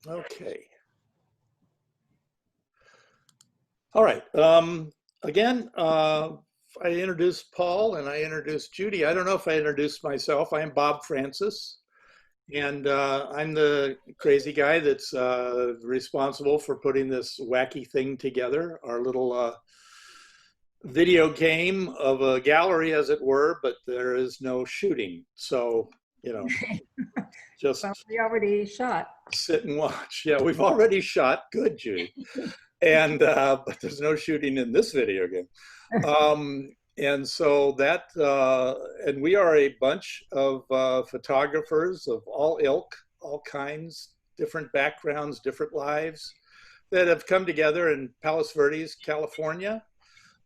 Okay. All right. Again, I introduced Paul and I introduced Judy. I don't know if I introduced myself. I am Bob Francis, and I'm the crazy guy that's responsible for putting this wacky thing together, our little video game of a gallery, as it were, but there is no shooting. So, you know, just Well, we already shot. sit and watch. Yeah, we've already shot. Good, Judy. And but there's no shooting in this video game. And so that, and we are a bunch of photographers of all ilk, all kinds, different backgrounds, different lives that have come together in Palos Verdes, California.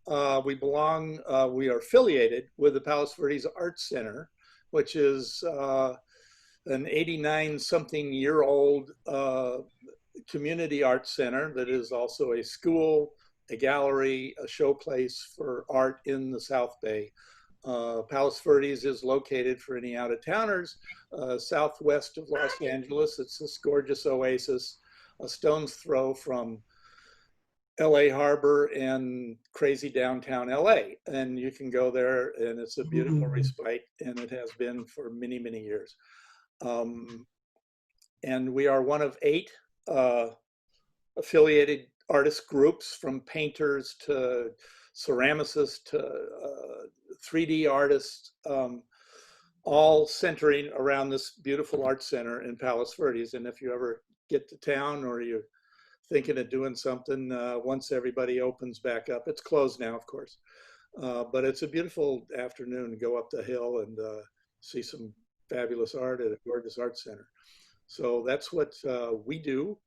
We are affiliated with the Palos Verdes Art Center, which is an 89-something-year-old community art center that is also a school, a gallery, a showplace for art in the South Bay. Palos Verdes is located, for any out-of-towners, southwest of Los Angeles. It's this gorgeous oasis, a stone's throw from LA Harbor and crazy downtown LA. And you can go there and it's a beautiful respite, and it has been for many, many years. And we are one of 8 affiliated artist groups, from painters to ceramicists to 3D artists, all centering around this beautiful art center in Palos Verdes. And if you ever get to town or you're thinking of doing something, once everybody opens back up, it's closed now, of course, but it's a beautiful afternoon to go up the hill and see some fabulous art at a gorgeous art center. So that's what we do.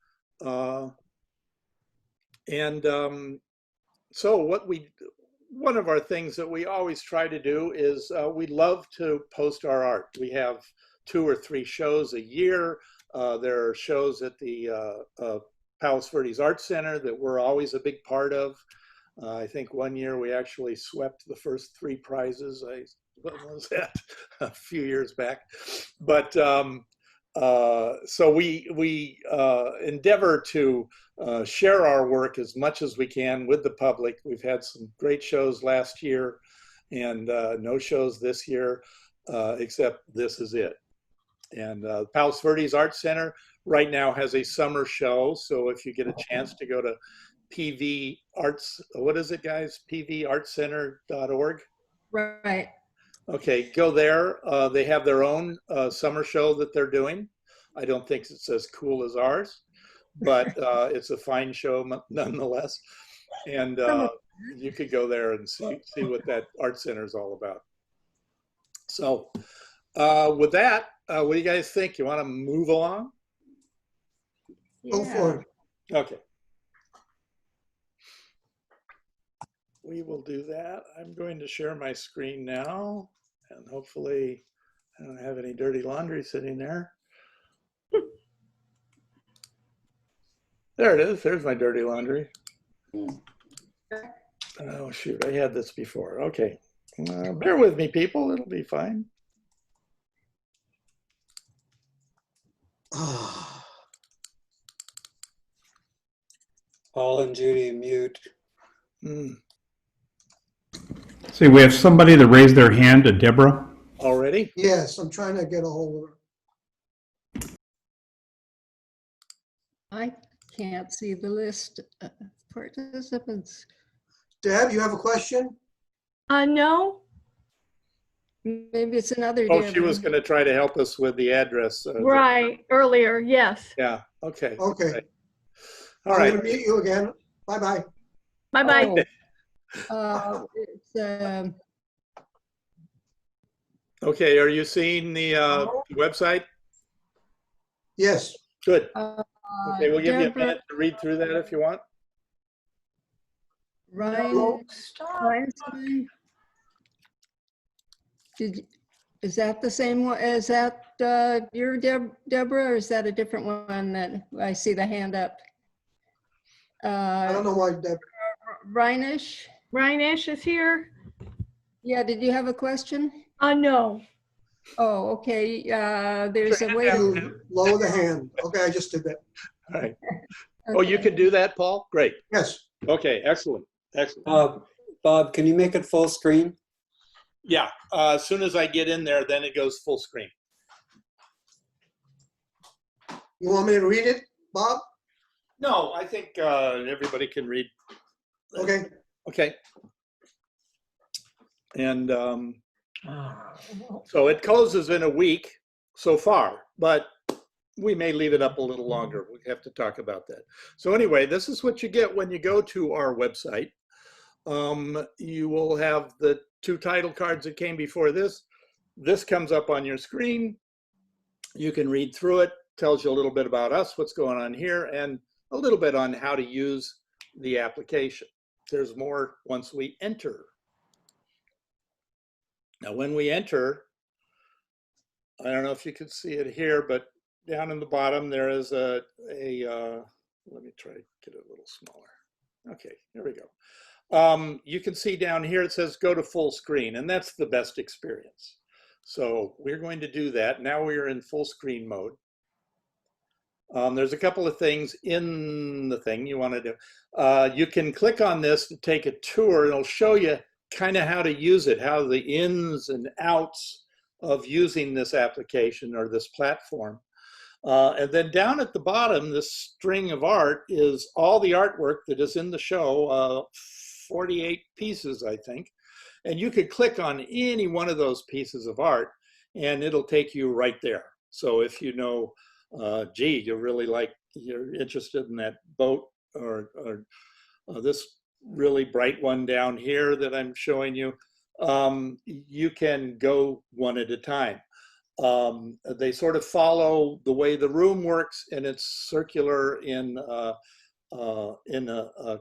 So one of our things that we always try to do is we love to post our art. We have 2 or 3 shows a year. There are shows at the Palos Verdes Art Center that we're always a big part of. I think one year we actually swept the first 3 prizes. What was that? A few years back. But so we endeavor to share our work as much as we can with the public. We've had some great shows last year and no shows this year, except this is it. And Palos Verdes Art Center right now has a summer show. So if you get a chance to go to PV Arts, what is it, guys? pvartcenter.org. Right. Okay, go there. They have their own summer show that they're doing. I don't think it's as cool as ours, but it's a fine show nonetheless. And you could go there and see what that art center is all about. So with that, what do you guys think? You want to move along? Yeah. Go for it. Okay. We will do that. I'm going to share my screen now, and hopefully I don't have any dirty laundry sitting there. There it is. There's my dirty laundry. Oh, shoot. I had this before. Okay. Bear with me, people. It'll be fine. Paul and Judy, mute. See, we have somebody that raised their hand, Deborah. Already? Yes, I'm trying to get a hold of her. I can't see the list of participants. Deb, you have a question? No. Maybe it's another. Oh, Deborah. she was going to try to help us with the address. Right, earlier, yes. Yeah, okay. Okay. Right. All I'm right. going to mute you again. Bye-bye. Bye-bye. It's, Okay, are you seeing the website? Yes. Good. uh, Okay, we'll give you a Deborah minute to read through that if you want. Ryan. Is that the same one? Is that your Deborah, or is that a different one that I see the hand up? I don't know why Deb. Reinish? Ryan Ash is here. Yeah, did you have a question? No. Oh, okay. There's a way to, To lower the hand. Okay, I just did that. All right. Oh, you could do that, Paul? Great. Yes. Okay, excellent. Excellent. Bob, can you make it full screen? Yeah, as soon as I get in there, then it goes full screen. You want me to read it, Bob? No, I think everybody can read. Okay. Okay. And so it closes in a week so far, but we may leave it up a little longer. We have to talk about that. So anyway, this is what you get when you go to our website. You will have the 2 title cards that came before this. This comes up on your screen. You can read through it. Tells you a little bit about us, what's going on here, and a little bit on how to use the application. There's more once we enter. Now, when we enter, I don't know if you can see it here, but down in the bottom, there is let me try to get it a little smaller. Okay, here we go. You can see down here, it says go to full screen, and that's the best experience. So we're going to do that. Now we are in full screen mode. There's a couple of things in the thing you want to do. You can click on this to take a tour. It'll show you kind of how to use it, how the ins and outs of using this application or this platform. And then down at the bottom, this string of art is all the artwork that is in the show, 48 pieces, I think. And you could click on any one of those pieces of art and it'll take you right there. So if you know, gee, you're interested in that boat or this really bright one down here that I'm showing you, you can go one at a time. They sort of follow the way the room works, and it's circular in a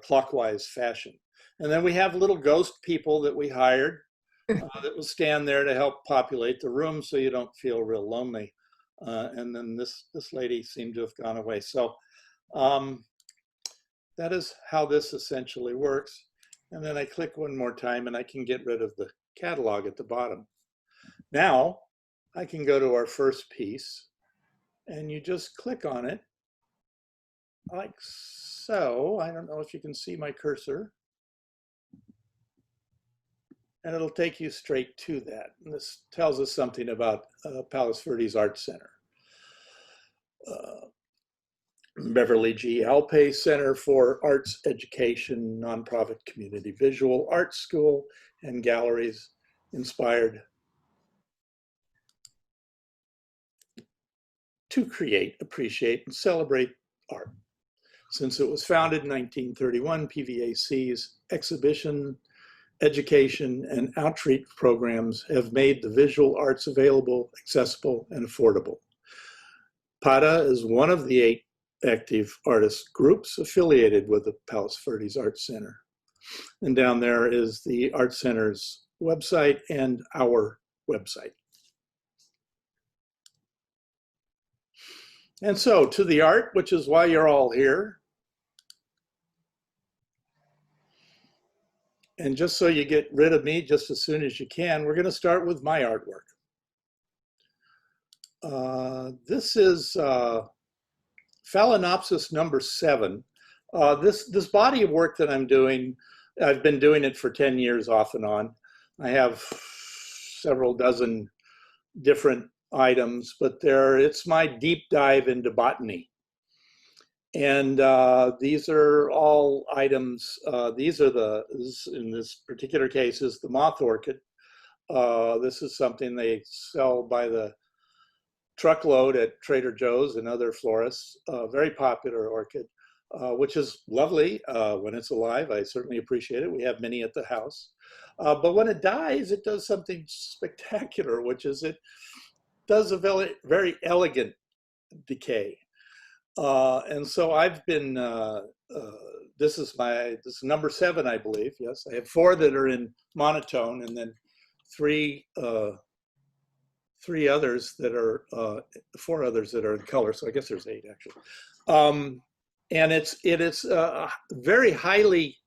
clockwise fashion. And then we have little ghost people that we hired that will stand there to help populate the room so you don't feel real lonely. And then this lady seemed to have gone away. So that is how this essentially works. And then I click one more time and I can get rid of the catalog at the bottom. Now I can go to our first piece and you just click on it like so. I don't know if you can see my cursor. And it'll take you straight to that. And this tells us something about Palos Verdes Art Center. Beverly G. Alpay Center for Arts Education, nonprofit community visual arts school and galleries inspired to create, appreciate, and celebrate art. Since it was founded in 1931, PVAC's exhibition, education, and outreach programs have made the visual arts available, accessible, and affordable. PADA is one of the 8 active artist groups affiliated with the Palos Verdes Arts Center. And down there is the Art Center's website and our website. And so to the art, which is why you're all here. And just so you get rid of me just as soon as you can, we're going to start with my artwork. This is Phalaenopsis number 7. This body of work that I'm doing, I've been doing it for 10 years off and on. I have several dozen different items, but it's my deep dive into botany. And these are all items. These are in this particular case, is the moth orchid. This is something they sell by the truckload at Trader Joe's and other florists. Very popular orchid, which is lovely when it's alive. I certainly appreciate it. We have many at the house. But when it dies, it does something spectacular, which is it does a very elegant decay. And so I've been, this is number 7, I believe. Yes, I have 4 that are in monotone, and then 3 others that are 4 others that are in color. So I guess there's 8 actually. And it is very highly,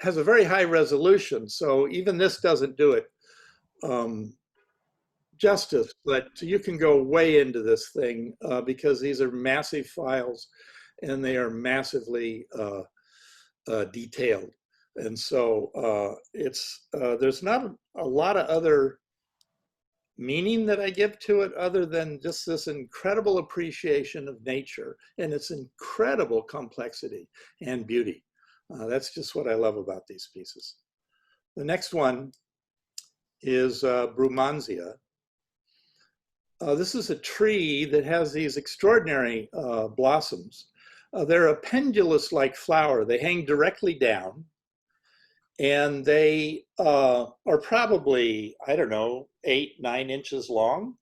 has a very high resolution. So even this doesn't do it justice, but you can go way into this thing because these are massive files and they are massively detailed. And so there's not a lot of other meaning that I give to it other than just this incredible appreciation of nature and its incredible complexity and beauty. That's just what I love about these pieces. The next one is Brumansia. This is a tree that has these extraordinary blossoms. They're a pendulous-like flower. They hang directly down, and they are probably, I don't know, 8, 9 inches long.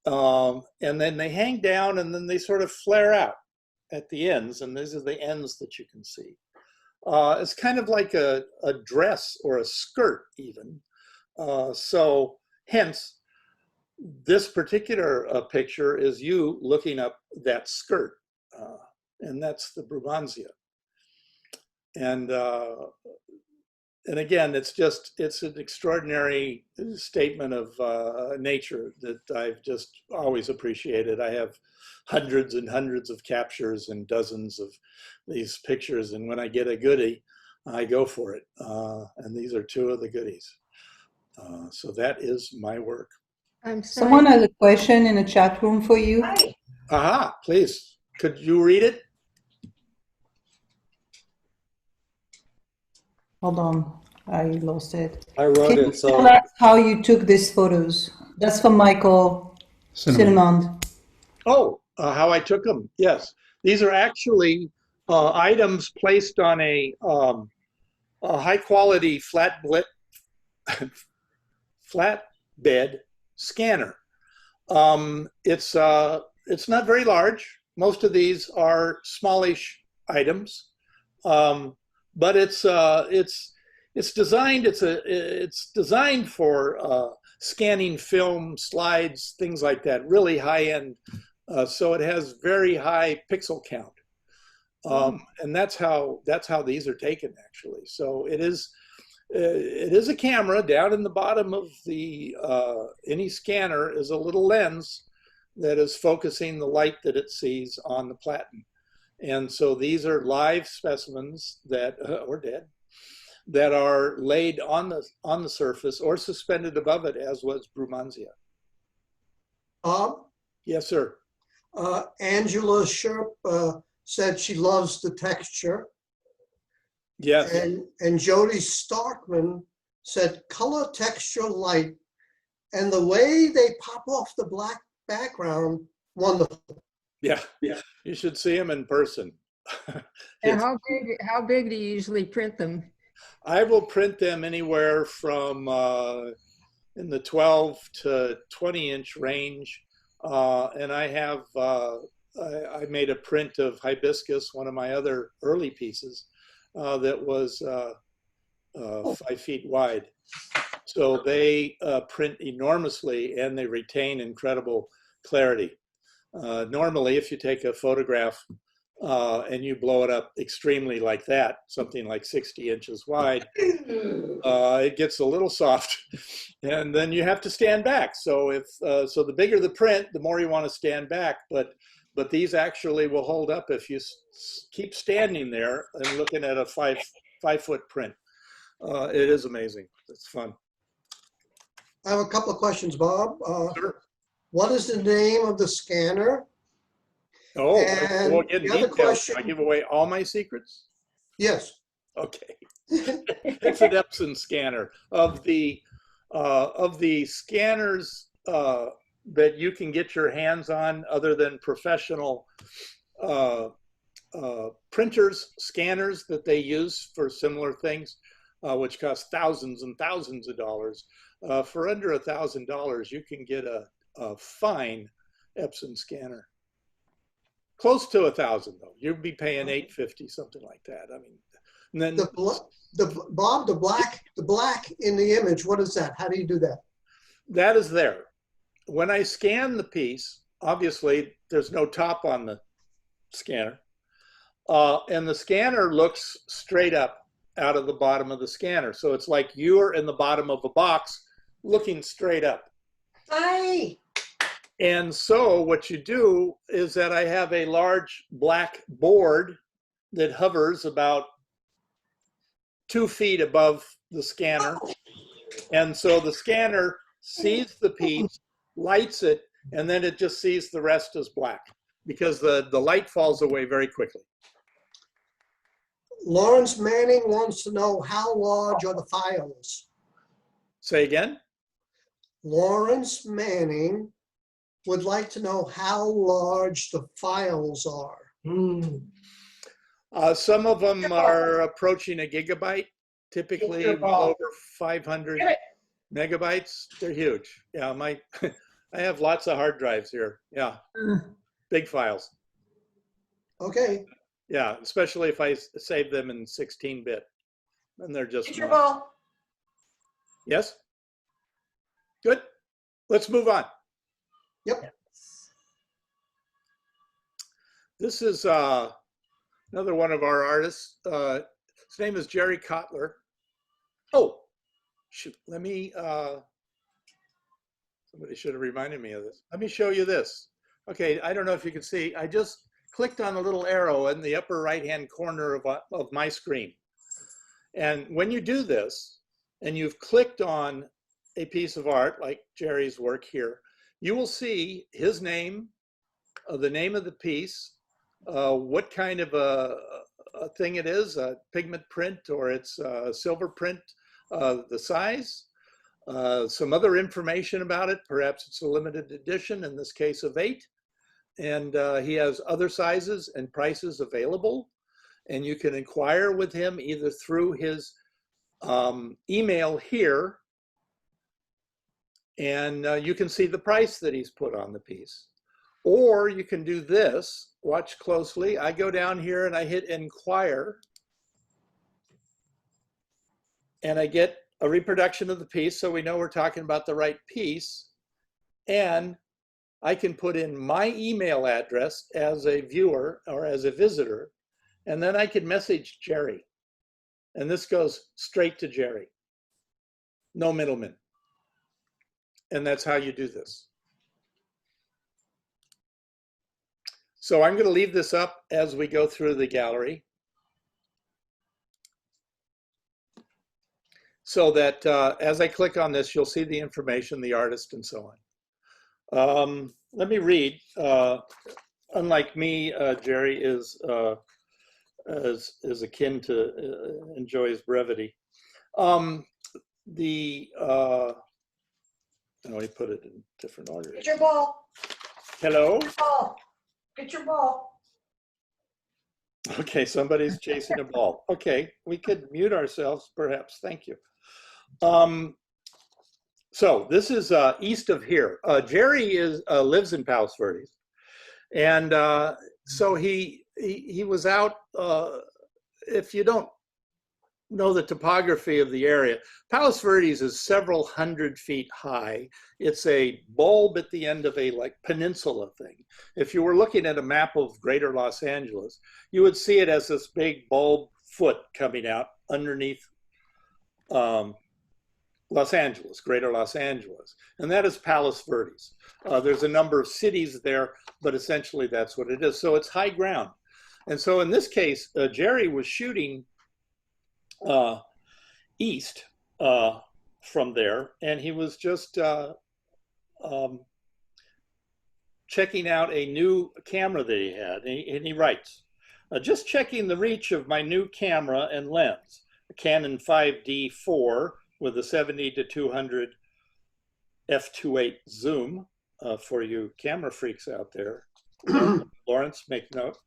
And then they hang down, and then they sort of flare out at the ends, and these are the ends that you can see. It's kind of like a dress or a skirt even. So hence, this particular picture is you looking up that skirt, and that's the Brumansia. And again, it's an extraordinary statement of nature that I've just always appreciated. I have hundreds and hundreds of captures and dozens of these pictures, and when I get a goodie, I go for it. And these are 2 of the goodies. So that is my work. I'm sorry. Someone has a question in the chat room for you. Aha, please. Could you read it? Hold on, I lost it. I wrote Can you it, so tell us how you took these photos? That's from Michael Cinnamon. Oh, how I took them. Yes. These are actually items placed on a high quality flatbed scanner. It's not very large. Most of these are smallish items, but it's designed for scanning film, slides, things like that. Really high end. So it has very high pixel count, and that's how these are taken actually. So it is a camera. Down in the bottom of the any scanner is a little lens that is focusing the light that it sees on the platen. And so these are live specimens that or dead that are laid on the surface or suspended above it, as was Brumansia. Yes, sir. Angela Sherp said she loves the texture. Yes. And Jody Starkman said color, texture, light, and the way they pop off the black background, wonderful. Yeah. You should see them in person. And how big do you usually print them? I will print them anywhere from in the 12 to 20 inch range. And I have, I made a print of Hibiscus, one of my other early pieces, that was 5 feet wide. So they print enormously and they retain incredible clarity. Normally, if you take a photograph and you blow it up extremely like that, something like 60 inches wide, it gets a little soft, and then you have to stand back. So so the bigger the print, the more you want to stand back. But these actually will hold up if you keep standing there and looking at a 5 foot print. It is amazing. It's fun. I have a couple of questions, Bob. Sure. What is the name of the scanner? Oh, And we'll get the other details. question- Can I give away all my secrets? Yes. Okay. It's an Epson scanner. Of the scanners that you can get your hands on, other than professional printers, scanners that they use for similar things, which cost thousands and thousands of dollars. For under $1,000, you can get a fine Epson scanner. Close to 1,000 though. You'd be paying $850, something like that. I mean, and then Bob, the black in the image, what is that? How do you do that? that is there. When I scan the piece, obviously there's no top on the scanner, and the scanner looks straight up out of the bottom of the scanner. So it's like you're in the bottom of a box looking straight up. Hi. And so what you do is that I have a large black board that hovers about 2 feet above the scanner. And so the scanner sees the piece, lights it, and then it just sees the rest as black because the light falls away very quickly. Lawrence Manning wants to know how large are the files? Say again? Lawrence Manning would like to know how large the files are. Some of them are approaching a gigabyte, typically well over 500 megabytes. They're huge. Yeah, I have lots of hard drives here. Yeah, big files. Okay. Yeah, especially if I save them in 16-bit. And they're just. Get your ball. Yes? Good. Let's move on. Yep. This is another one of our artists. His name is Jerry Kotler. Oh, shoot. Let me, somebody should have reminded me of this. Let me show you this. Okay, I don't know if you can see. I just clicked on a little arrow in the upper right-hand corner of my screen. And when you do this, and you've clicked on a piece of art, like Jerry's work here, you will see his name, the name of the piece, what kind of a thing it is, a pigment print or it's a silver print, the size, some other information about it. Perhaps it's a limited edition, in this case of 8. And he has other sizes and prices available. And you can inquire with him either through his email here, and you can see the price that he's put on the piece. Or you can do this, watch closely. I go down here and I hit inquire, and I get a reproduction of the piece, so we know we're talking about the right piece. And I can put in my email address as a viewer or as a visitor, and then I can message Jerry. And this goes straight to Jerry. No middleman. And that's how you do this. So I'm going to leave this up as we go through the gallery, so that as I click on this, you'll see the information, the artist, and so on. Let me read. Unlike me, Jerry is akin to enjoys brevity. Let me put it in different order. Get your ball. Hello? Get your ball. Get your ball. Okay, somebody's chasing a ball. Okay, we could mute ourselves, perhaps. Thank you. So this is east of here. Jerry lives in Palos Verdes, and so he was out. If you don't know the topography of the area, Palos Verdes is several hundred feet high. It's a bulb at the end of a peninsula thing. If you were looking at a map of greater Los Angeles, you would see it as this big bulb foot coming out underneath Los Angeles, greater Los Angeles. And that is Palos Verdes. There's a number of cities there, but essentially that's what it is. So it's high ground. And so in this case, Jerry was shooting east from there, and he was just checking out a new camera that he had, and he writes, just checking the reach of my new camera and lens, a Canon 5D4 with a 70-200 f2.8 zoom, for you camera freaks out there. Lawrence, make note.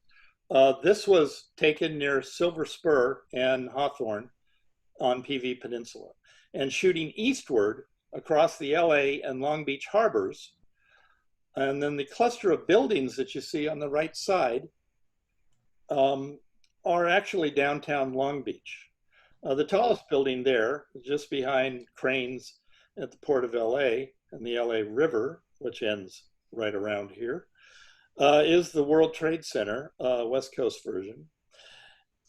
This was taken near Silver Spur and Hawthorne on PV Peninsula, and shooting eastward across the LA and Long Beach harbors. And then the cluster of buildings that you see on the right side are actually downtown Long Beach. The tallest building there, just behind cranes at the Port of LA and the LA River, which ends right around here, is the World Trade Center, West Coast version.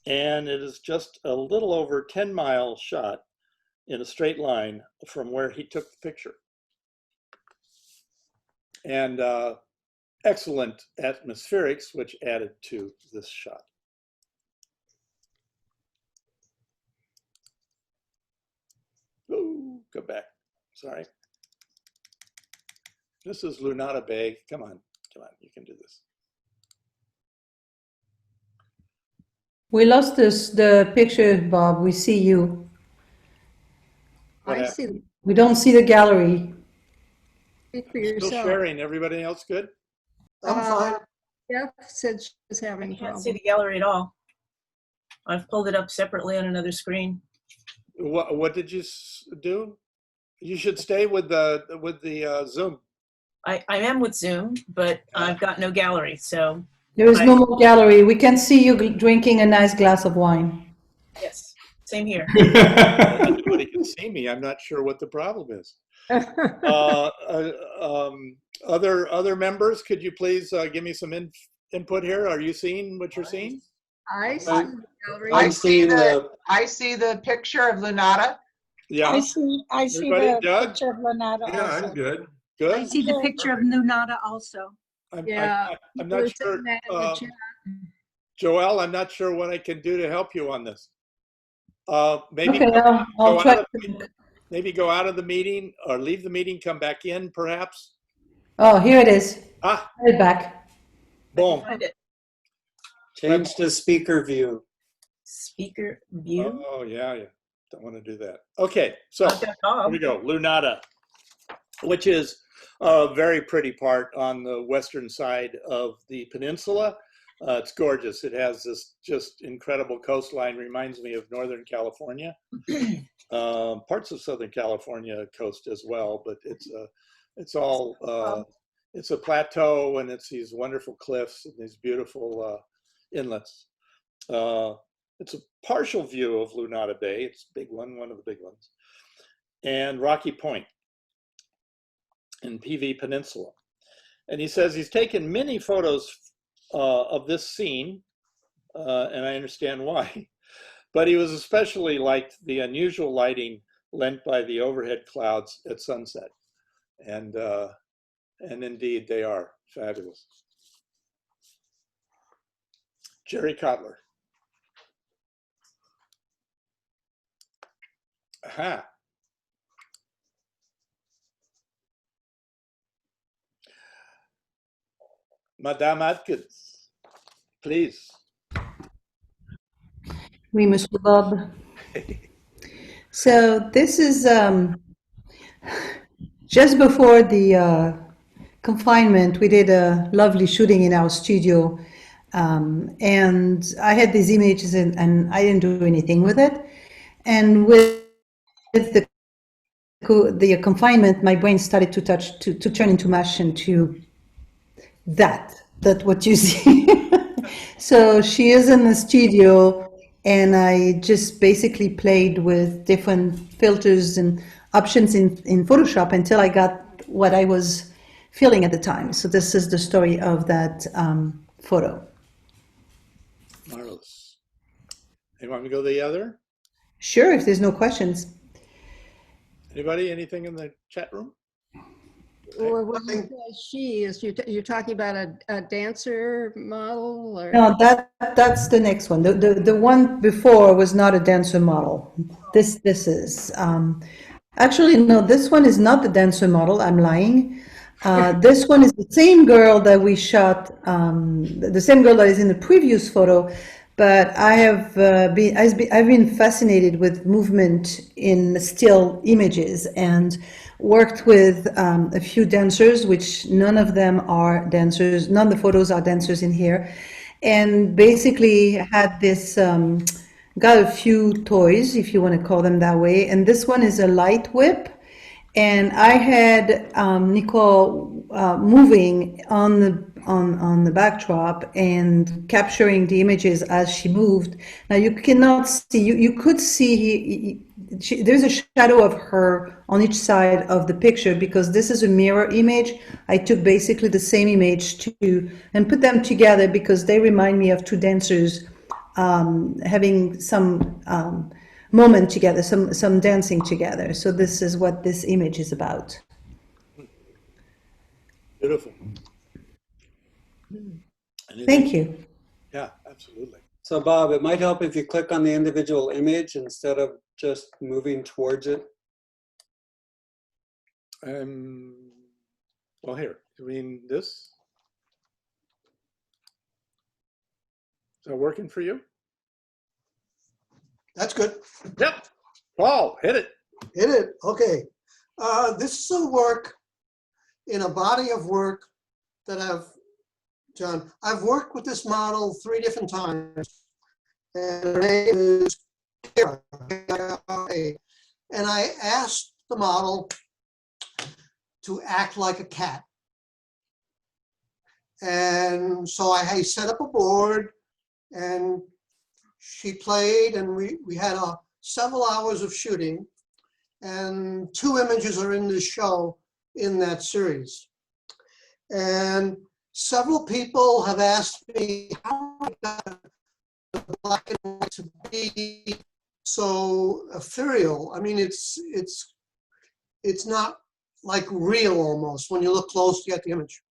And it is just a little over 10-mile shot in a straight line from where he took the picture. And excellent atmospherics, which added to this shot. Ooh, go back, sorry. This is Lunata Bay. Come on, you can do this. We lost the picture, Bob. We see you. What I happened? see. We don't see the gallery. Speak for Still yourself. sharing, everybody else good? I'm fine. Jeff said she was I having can't see trouble. the gallery at all. I've pulled it up separately on another screen. What did you do? You should stay with the Zoom. I am with Zoom, but I've got no gallery, so There is no more gallery. We can see you drinking a nice glass of wine. yes, same here. Nobody can see me. I'm not sure what the problem is. Other members, could you please give me some input here? Are you seeing what you're seeing? I see the gallery. I'm seeing the, I see the picture of Lunata. Yeah. I see Everybody, the Doug? picture of Lanata Yeah, also. I'm good. I Good. see the picture of Lunata also. I'm Yeah, not people are sure. saying that in the chat. Joelle, I'm not sure what I can do to help you on this. Maybe Okay, I'll try. maybe go out of the meeting or leave the meeting, come back in perhaps. Oh, here it is. Ah, Right back. boom. Find it. change to speaker view. Speaker view. Oh, yeah. Don't want to do that. Okay, so I've got here Bob. we go. Lunata, which is a very pretty part on the western side of the peninsula. It's gorgeous. It has this just incredible coastline. Reminds me of Northern California. Parts of Southern California coast as well, but it's a plateau, and it's these wonderful cliffs and these beautiful inlets. It's a partial view of Lunata Bay. It's a big one of the big ones, and Rocky Point in PV Peninsula. And he says he's taken many photos of this scene, and I understand why. But he was especially liked the unusual lighting lent by the overhead clouds at sunset. And indeed, they are fabulous. Jerry Kotler. Aha. Madame Atkins, please. Oui, Monsieur Bob. So this is just before the confinement. We did a lovely shooting in our studio, and I had these images, and I didn't do anything with it. And with the confinement, my brain started to turn into mush and to that what you see. So she is in the studio, and I just basically played with different filters and options in Photoshop until I got what I was feeling at the time. So this is the story of that photo. Marvelous. You want me to go the other? Sure, if there's no questions. Anybody? Anything in the chat room? Or when you say she, is you're talking about a dancer model, or? No, that's the next one. The one before was not a dancer model. This is actually no. This one is not the dancer model. I'm lying. This one is the same girl that we shot. The same girl that is in the previous photo. But I've been fascinated with movement in still images and worked with a few dancers, which none of them are dancers. None of the photos are dancers in here. And basically had this, got a few toys, if you want to call them that way. And this one is a light whip. And I had Nicole moving on the backdrop and capturing the images as she moved. Now you cannot see. You could see there's a shadow of her on each side of the picture because this is a mirror image. I took basically the same image and put them together because they remind me of two dancers having some moment together, some dancing together. So this is what this image is about. Beautiful. Thank you. Yeah, absolutely. So Bob, it might help if you click on the individual image instead of just moving towards it. Well, here, you mean this? Is that working for you? That's good. Yep. Paul, hit it. Hit it. Okay. This is a work in a body of work that I've worked with this model 3 different times. And her name is Kira. And I asked the model to act like a cat. And so I set up a board and she played, and we had several hours of shooting, and 2 images are in this show in that series. And several people have asked me how I got the black and white to be so ethereal. I mean, it's not like real almost. When you look close, you get the image.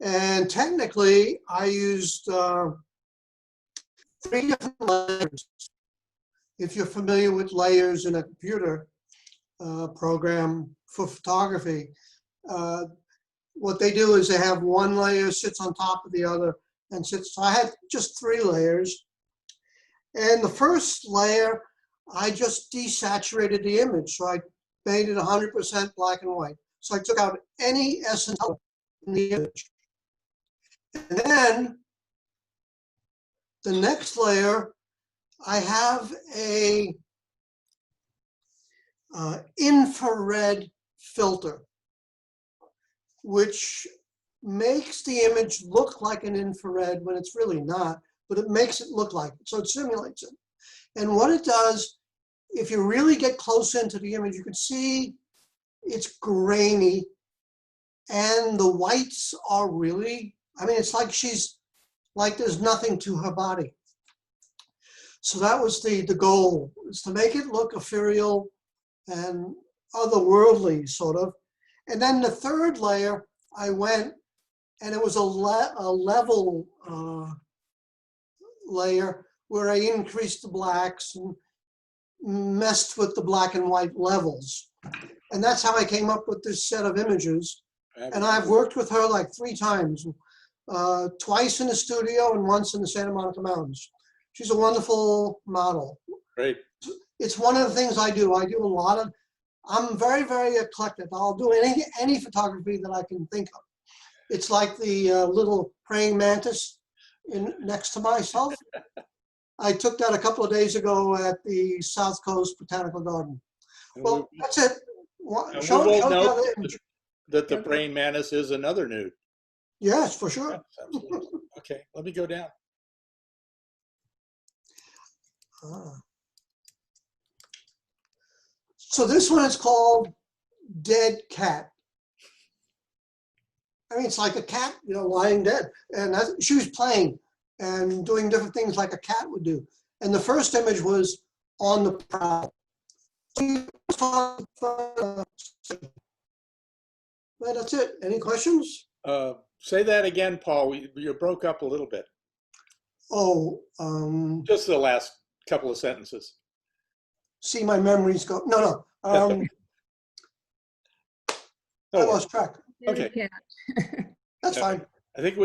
And technically, I used 3 different layers. If you're familiar with layers in a computer program for photography, what they do is they have one layer sits on top of the other and sits. So I had just 3 layers. And the first layer, I just desaturated the image. So I made it 100% black and white. So I took out any essence in the image. And then the next layer, I have a infrared filter, which makes the image look like an infrared when it's really not, but it makes it look like it. So it simulates it. And what it does, if you really get close into the image, you can see it's grainy, and the whites are really, I mean, it's like there's nothing to her body. So that was the goal, is to make it look ethereal and otherworldly, sort of. And then the third layer, I went, and it was a level layer where I increased the blacks and messed with the black and white levels. And that's how I came up with this set of images. And I've worked with her like 3 times, twice in the studio and once in the Santa Monica Mountains. She's a wonderful model. Great. It's one of the things I do. I do a lot of, I'm very, very eclectic. I'll do any photography that I can think of. It's like the little praying mantis next to myself. I took that a couple of days ago at the South Coast Botanical Garden. Well, that's it. Show will the note other image. that the praying mantis is another nude. Yes, for sure. Yes, absolutely. Okay, let me go down. So this one is called Dead Cat. I mean, it's like a cat, lying dead. And she was playing and doing different things like a cat would do. And the first image was on the prowl. Well, that's it. Any questions? Say that again, Paul. You broke up a little bit. Oh, Just the last couple of sentences. see, my memories go. No. I lost track. Okay. That's fine. I think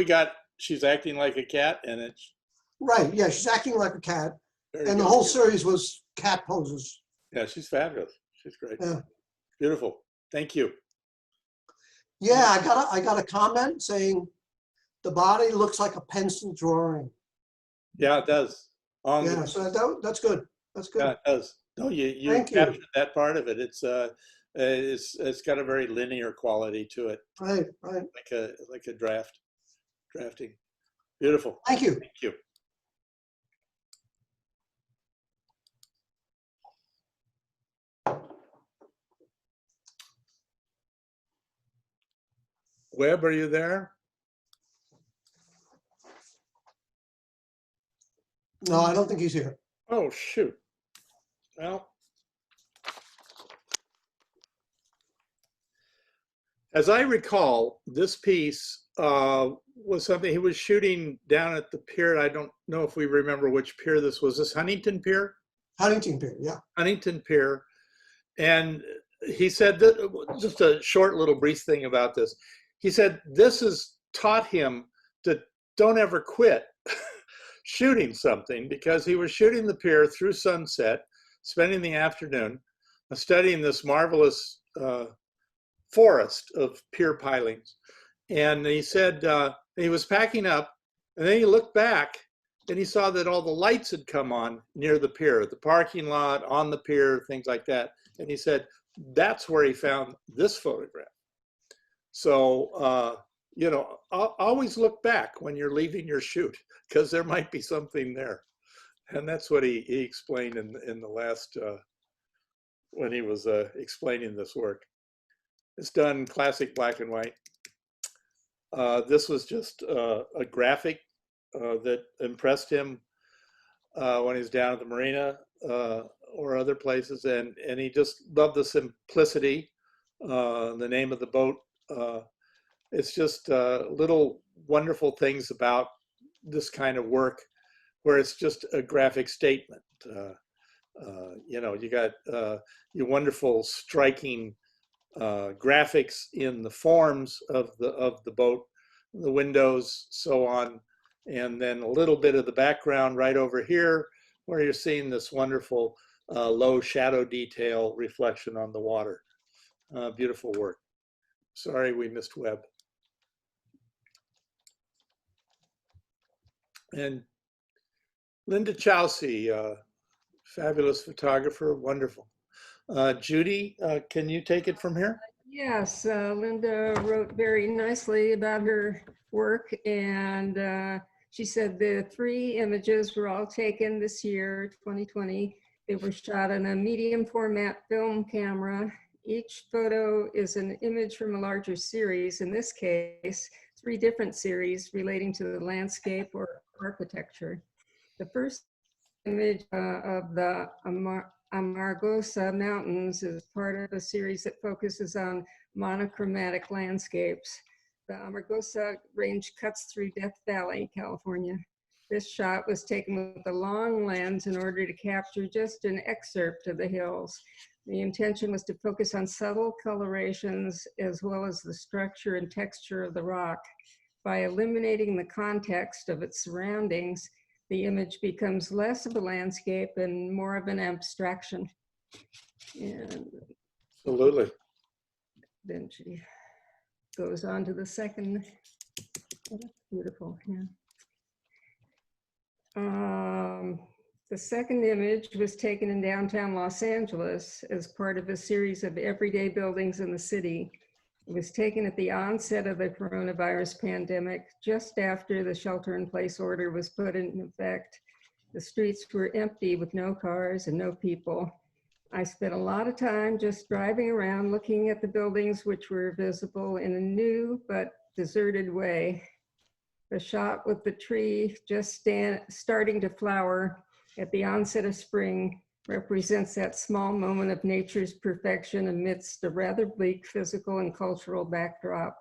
she's acting like a cat, and it's Right. Yeah, she's acting like a cat. very And the good. whole series was cat poses. Yeah, she's fabulous. She's great. Yeah. Beautiful. Thank you. Yeah, I got a comment saying the body looks like a pencil drawing. Yeah, it does. Yeah, so that's good. That's good. Yeah, it does. No, you Thank you. captured that part of it. It's got a very linear quality to it, Right. like a drafting. Beautiful. Thank you. Thank you. Webb, are you there? No, I don't think he's here. Oh, shoot. Well, as I recall, this piece was something he was shooting down at the pier. I don't know if we remember which pier this was. This Huntington Pier? Huntington Pier, yeah. Huntington Pier. And he said, that, just a short little brief thing about this. He said, this has taught him to don't ever quit shooting something, because he was shooting the pier through sunset, spending the afternoon studying this marvelous forest of pier pilings. And he said he was packing up, and then he looked back and he saw that all the lights had come on near the pier, the parking lot, on the pier, things like that. And he said, that's where he found this photograph. So, you know, always look back when you're leaving your shoot, because there might be something there. And that's what he explained in the last, when he was explaining this work. It's done classic black and white. This was just a graphic that impressed him when he was down at the marina or other places, and he just loved the simplicity, the name of the boat. It's just little wonderful things about this kind of work where it's just a graphic statement. You know, you got your wonderful, striking graphics in the forms of the boat, the windows, so on, and then a little bit of the background right over here, where you're seeing this wonderful low shadow detail reflection on the water. Beautiful work. Sorry we missed Webb. And Linda Chowsey, fabulous photographer, wonderful. Judy, can you take it from here? Yes, Linda wrote very nicely about her work, and she said the 3 images were all taken this year, 2020. They were shot on a medium format film camera. Each photo is an image from a larger series, in this case, 3 different series relating to the landscape or architecture. The first image of the Amargosa Mountains is part of a series that focuses on monochromatic landscapes. The Amargosa Range cuts through Death Valley, California. This shot was taken with a long lens in order to capture just an excerpt of the hills. The intention was to focus on subtle colorations as well as the structure and texture of the rock. By eliminating the context of its surroundings, the image becomes less of a landscape and more of an abstraction. And Absolutely. then she goes on to the second. Oh, that's beautiful, yeah. The second image was taken in downtown Los Angeles as part of a series of everyday buildings in the city. It was taken at the onset of the coronavirus pandemic, just after the shelter-in-place order was put in effect. The streets were empty with no cars and no people. I spent a lot of time just driving around looking at the buildings which were visible in a new but deserted way. The shot with the tree just starting to flower at the onset of spring represents that small moment of nature's perfection amidst a rather bleak physical and cultural backdrop.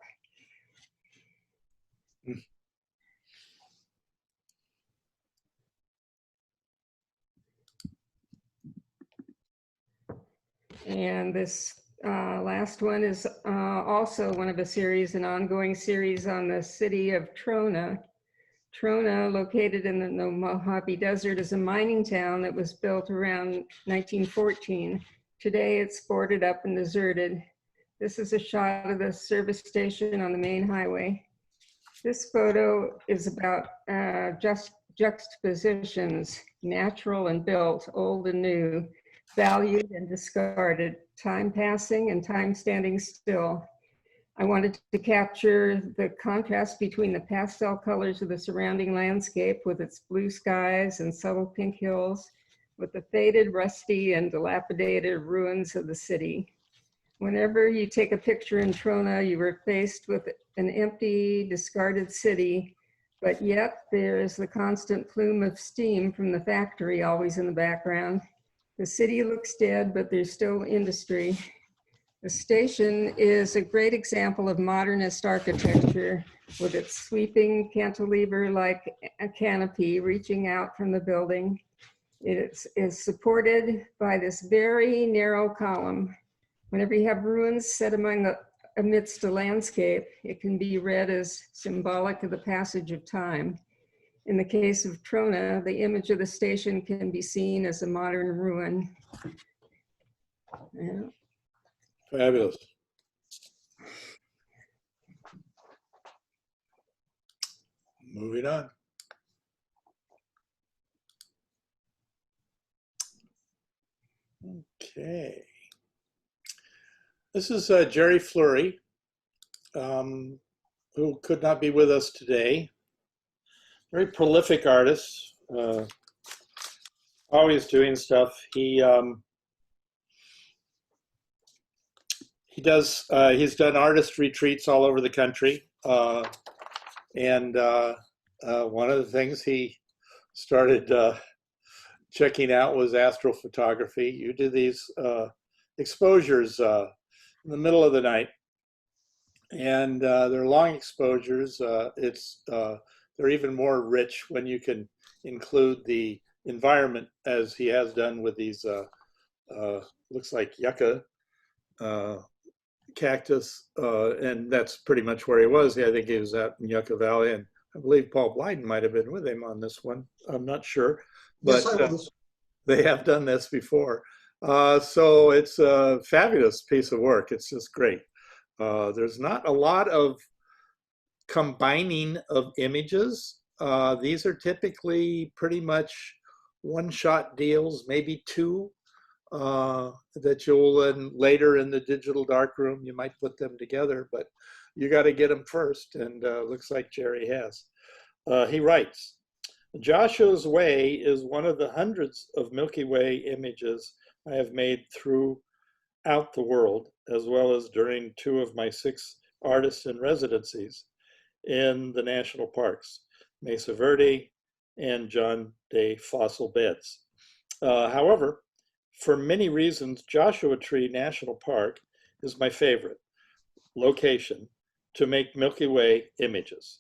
And this last one is also one of a series, an ongoing series on the city of Trona. Trona, located in the Mojave Desert, is a mining town that was built around 1914. Today it's boarded up and deserted. This is a shot of the service station on the main highway. This photo is about just juxtapositions, natural and built, old and new, valued and discarded, time passing and time standing still. I wanted to capture the contrast between the pastel colors of the surrounding landscape with its blue skies and subtle pink hills, with the faded, rusty, and dilapidated ruins of the city. Whenever you take a picture in Trona, you are faced with an empty, discarded city, but yet there is the constant plume of steam from the factory always in the background. The city looks dead, but there's still industry. The station is a great example of modernist architecture with its sweeping cantilever-like canopy reaching out from the building. It is supported by this very narrow column. Whenever you have ruins set amidst a landscape, it can be read as symbolic of the passage of time. In the case of Trona, the image of the station can be seen as a modern ruin. Yeah. Fabulous. Moving on. Okay. This is Jerry Fleury, who could not be with us today. Very prolific artist, always doing stuff. He's done artist retreats all over the country. And one of the things he started checking out was astrophotography. You do these exposures in the middle of the night, and they're long exposures. They're even more rich when you can include the environment, as he has done with these looks like yucca cactus, and that's pretty much where he was. I think he was out in Yucca Valley, and I believe Paul Blyden might have been with him on this one. I'm not sure, but Yes, they have done this before. So it's a fabulous piece of work. It's just great. There's not a lot of combining of images. These are typically pretty much one-shot deals, maybe two, that you'll then later in the digital darkroom, you might put them together, but you got to get them first, and looks like Jerry has. He writes, Joshua's Way is one of the hundreds of Milky Way images I have made throughout the world, as well as during 2 of my 6 artists in residencies in the national parks, Mesa Verde and John Day Fossil Beds. However, for many reasons, Joshua Tree National Park is my favorite location to make Milky Way images.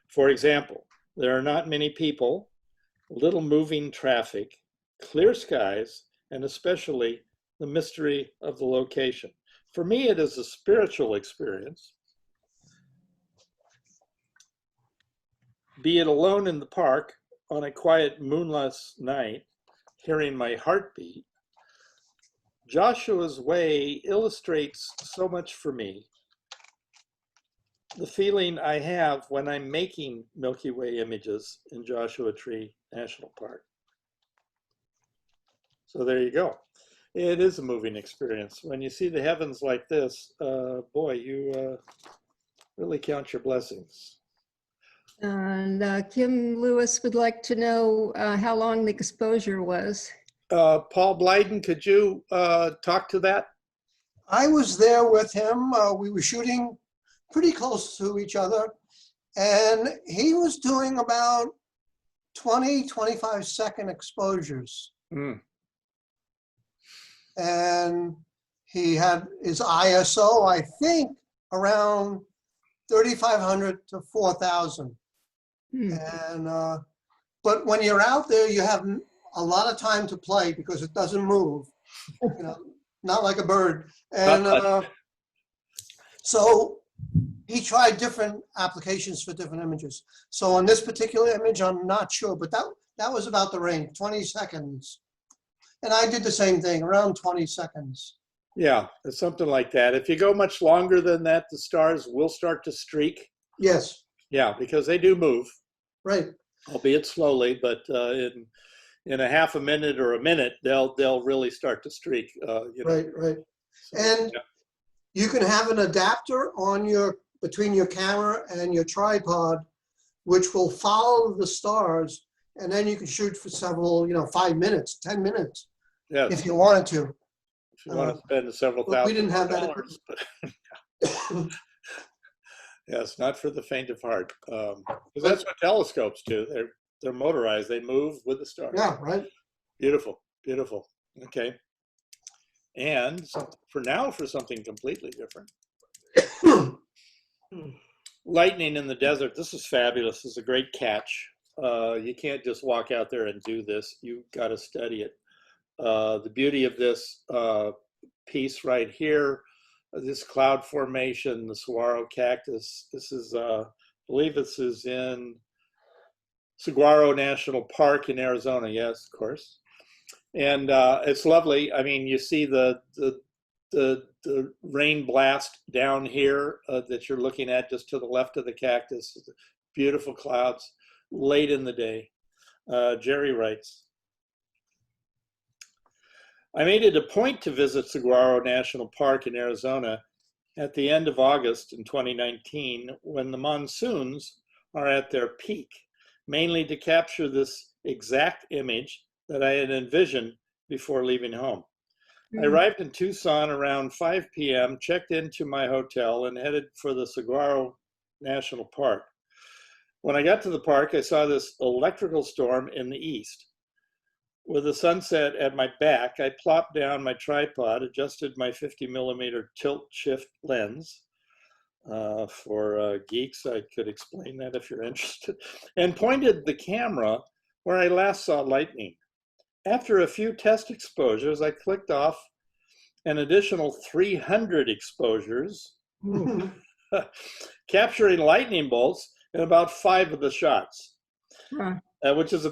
For example, there are not many people, little moving traffic, clear skies, and especially the mystery of the location. For me, it is a spiritual experience. Be it alone in the park on a quiet moonless night, hearing my heartbeat, Joshua's Way illustrates so much for me. The feeling I have when I'm making Milky Way images in Joshua Tree National Park. So there you go. It is a moving experience. When you see the heavens like this, boy, you really count your blessings. And Kim Lewis would like to know how long the exposure was. Paul Blyden, could you talk to that? I was there with him. We were shooting pretty close to each other, and he was doing about 20, 25-second exposures. Mm. And he had his ISO, I think, around 3,500 to 4,000. And but when you're out there, you have a lot of time to play because it doesn't move, you know, not like a bird. And so he tried different applications for different images. So on this particular image, I'm not sure, but that was about the range, 20 seconds. And I did the same thing, around 20 seconds. Yeah, it's something like that. If you go much longer than that, the stars will start to streak. Yes. Yeah, because they do move. Right. Albeit slowly, but in a half a minute or a minute, they'll really start to streak. You know. Right. So, And yeah. you can have an adapter on between your camera and your tripod, which will follow the stars, and then you can shoot for several, 5 minutes, 10 minutes, Yes. if you wanted to. If you want to spend several But thousand we didn't have that dollars, but yes, not for the faint of heart. Because that's what telescopes do. They're motorized. They move with the stars. Yeah, right. Beautiful, beautiful. Okay. And so for something completely different. Lightning in the desert. This is fabulous. This is a great catch. You can't just walk out there and do this. You've got to study it. The beauty of this piece right here, this cloud formation, the saguaro cactus. This is, I believe this is in Saguaro National Park in Arizona. Yes, of course. And it's lovely. I mean, you see the rain blast down here that you're looking at just to the left of the cactus. Beautiful clouds late in the day. Jerry writes, I made it a point to visit Saguaro National Park in Arizona at the end of August in 2019 when the monsoons are at their peak, mainly to capture this exact image that I had envisioned before leaving home. I arrived in Tucson around 5 p.m., checked into my hotel, and headed for the Saguaro National Park. When I got to the park, I saw this electrical storm in the east. With the sunset at my back, I plopped down my tripod, adjusted my 50mm tilt shift lens. For geeks, I could explain that if you're interested, and pointed the camera where I last saw lightning. After a few test exposures, I clicked off an additional 300 exposures, capturing lightning bolts in about 5 of the shots, which is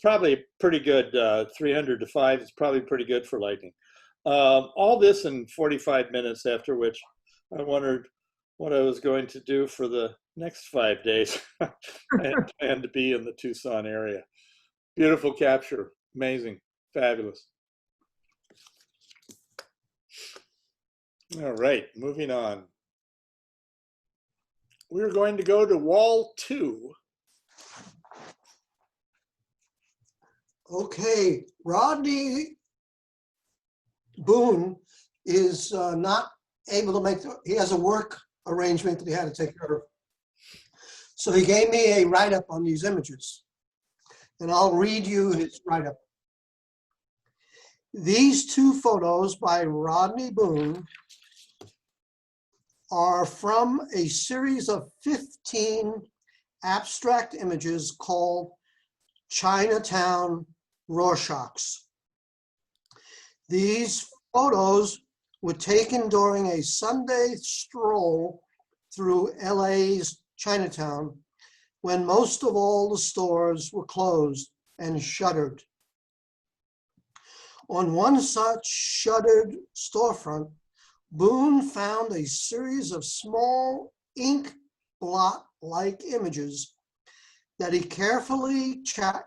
probably pretty good. 300 to 5 is probably pretty good for lightning. All this in 45 minutes, after which I wondered what I was going to do for the next 5 days. I had planned to be in the Tucson area. Beautiful capture. Amazing. Fabulous. All right, moving on. We're going to go to wall 2. Okay, Rodney Boone is not able to make, he has a work arrangement that he had to take care of. So he gave me a write-up on these images, and I'll read you his write-up. These 2 photos by Rodney Boone are from a series of 15 abstract images called Chinatown Rorschachs. These photos were taken during a Sunday stroll through LA's Chinatown when most of all the stores were closed and shuttered. On one such shuttered storefront, Boone found a series of small ink blot-like images that he carefully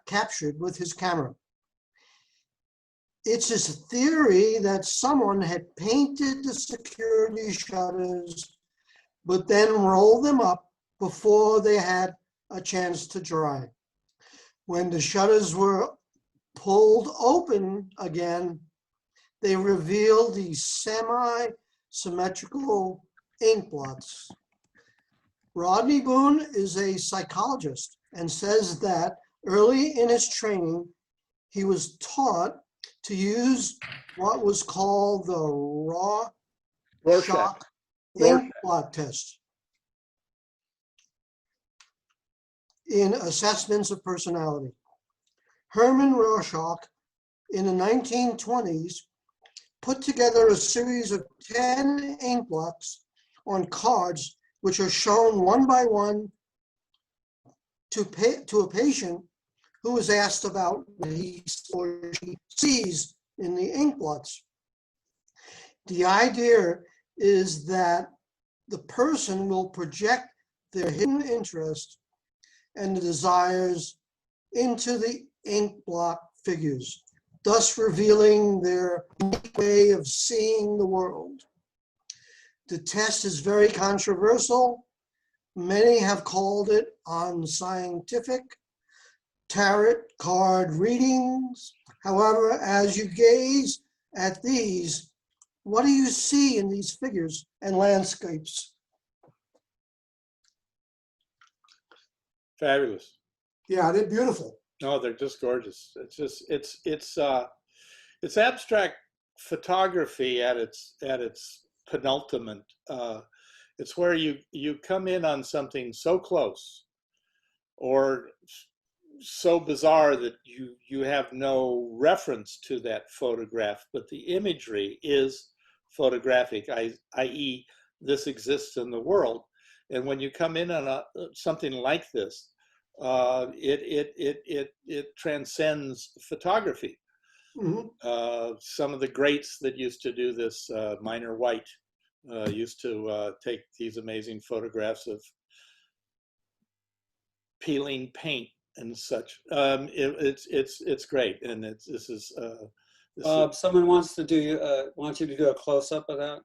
captured with his camera. It's his theory that someone had painted the security shutters, but then rolled them up before they had a chance to dry. When the shutters were pulled open again, they revealed these semi-symmetrical ink blots. Rodney Boone is a psychologist and says that early in his training, he was taught to use what was called the Rorschach ink blot test in assessments of personality. Herman Rorschach in the 1920s put together a series of 10 ink blots on cards, which are shown one by one to a patient who is asked about what he or she sees in the ink blots. The idea is that the person will project their hidden interest and the desires into the ink blot figures, thus revealing their unique way of seeing the world. The test is very controversial. Many have called it unscientific, tarot card readings. However, as you gaze at these, what do you see in these figures and landscapes? Fabulous. Yeah, they're beautiful. No, they're just gorgeous. It's just, it's It's abstract photography at its penultimate. It's where you come in on something so close or so bizarre that you have no reference to that photograph, but the imagery is photographic, i.e., this exists in the world. And when you come in on something like this, it transcends photography. Some of the greats that used to do this, Minor White, used to take these amazing photographs of peeling paint and such. It's great, and this is. Someone wants to do want you to do a close up of that.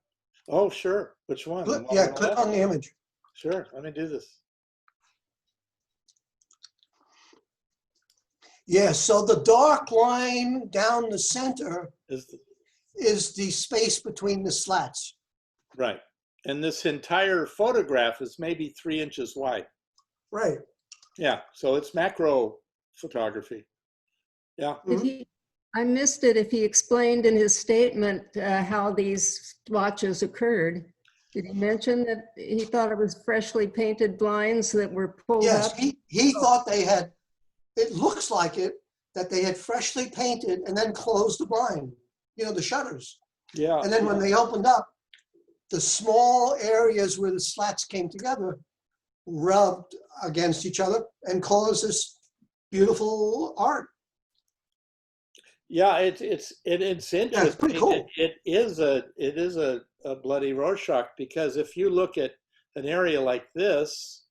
Oh, sure. Which one? Yeah, click on the image. Sure. Let me do this. Yeah, so the dark line down the center is the space between the slats. Right. And this entire photograph is maybe 3 inches wide. Right. Yeah. So it's macro photography. Yeah. I missed it if he explained in his statement how these splotches occurred. Did he mention that he thought it was freshly painted blinds that were pulled up? Yes, he thought they had, it looks like it, that they had freshly painted and then closed the blind, you know, the shutters. Yeah. And then when they opened up, the small areas where the slats came together rubbed against each other and caused this beautiful art. Yeah, it's interesting. Yeah, it's pretty cool. It is a bloody Rorschach, because if you look at an area like this,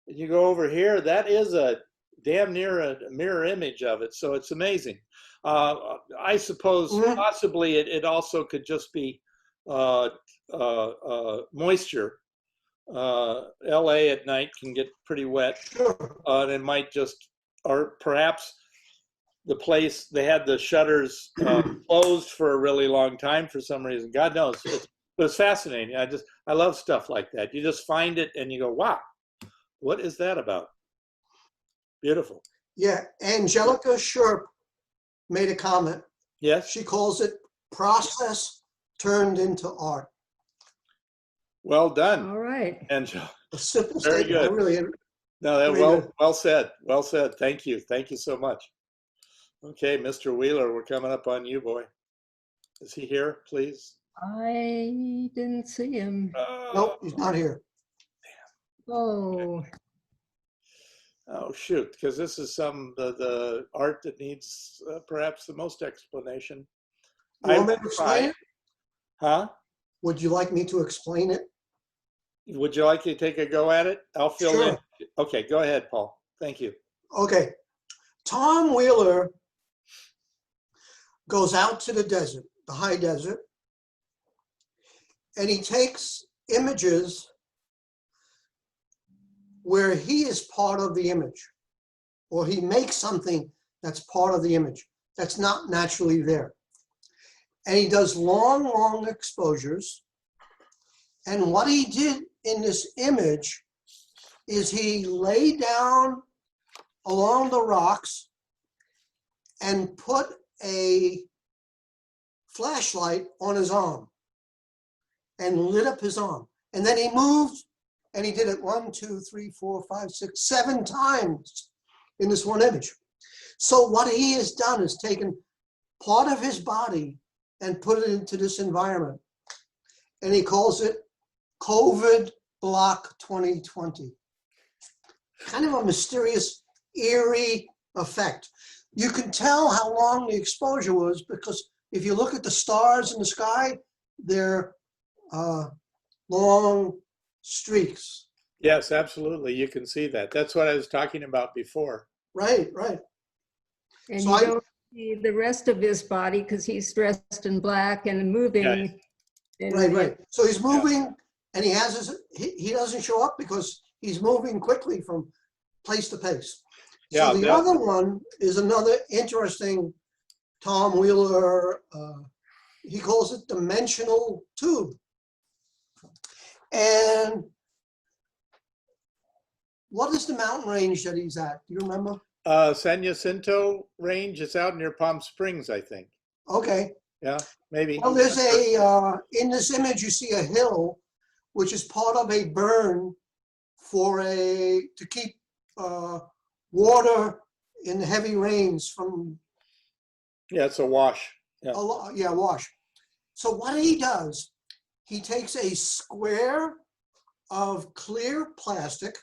and you go over here, that is a damn near a mirror image of it. So it's amazing. I suppose possibly it also could just be moisture. LA at night can get pretty wet. Sure. And it might just, or perhaps the place, they had the shutters closed for a really long time for some reason. God knows. It was fascinating. I love stuff like that. You just find it and you go, wow, what is that about? Beautiful. Yeah, Angelica Sherp made a comment. Yes. She calls it process turned into art. Well done. All right. Angela. A simple Very statement. good. I really, No, that really good. well said. Well said. Thank you. Thank you so much. Okay, Mr. Wheeler, we're coming up on you, boy. Is he here, please? I didn't see him. Nope, he's not here. Oh, Oh, shoot, because this is the art that needs perhaps the most explanation. You want me to explain it? Huh? Would you like me to explain it? Would you like to take a go at it? I'll fill Sure. in. Okay, go ahead, Paul. Thank you. Okay. Tom Wheeler goes out to the desert, the high desert, and he takes images where he is part of the image, or he makes something that's part of the image that's not naturally there. And he does long, long exposures. And what he did in this image is he lay down along the rocks and put a flashlight on his arm and lit up his arm. And then he moved, and he did it 1, 2, 3, 4, 5, 6, 7 times in this one image. So what he has done is taken part of his body and put it into this environment. And he calls it COVID Block 2020. Kind of a mysterious, eerie effect. You can tell how long the exposure was because if you look at the stars in the sky, they're long streaks. Yes, absolutely. You can see that. That's what I was talking about before. Right, right. and So you I- don't see the rest of his body because he's dressed in black and moving. Yeah. And Right, right. So he's moving and he has his, he doesn't show up because he's moving quickly from place to place. Yeah, So the other one is another interesting Tom Wheeler, he calls it dimensional tube. And what is the mountain range that he's at? Do you remember? San Jacinto Range is out near Palm Springs, I think. Okay. Yeah, maybe. Well, there's in this image, you see a hill, which is part of a burn to keep water in the heavy rains from, Yeah, it's a wash. Yeah. wash. So what he does, he takes a square of clear plastic.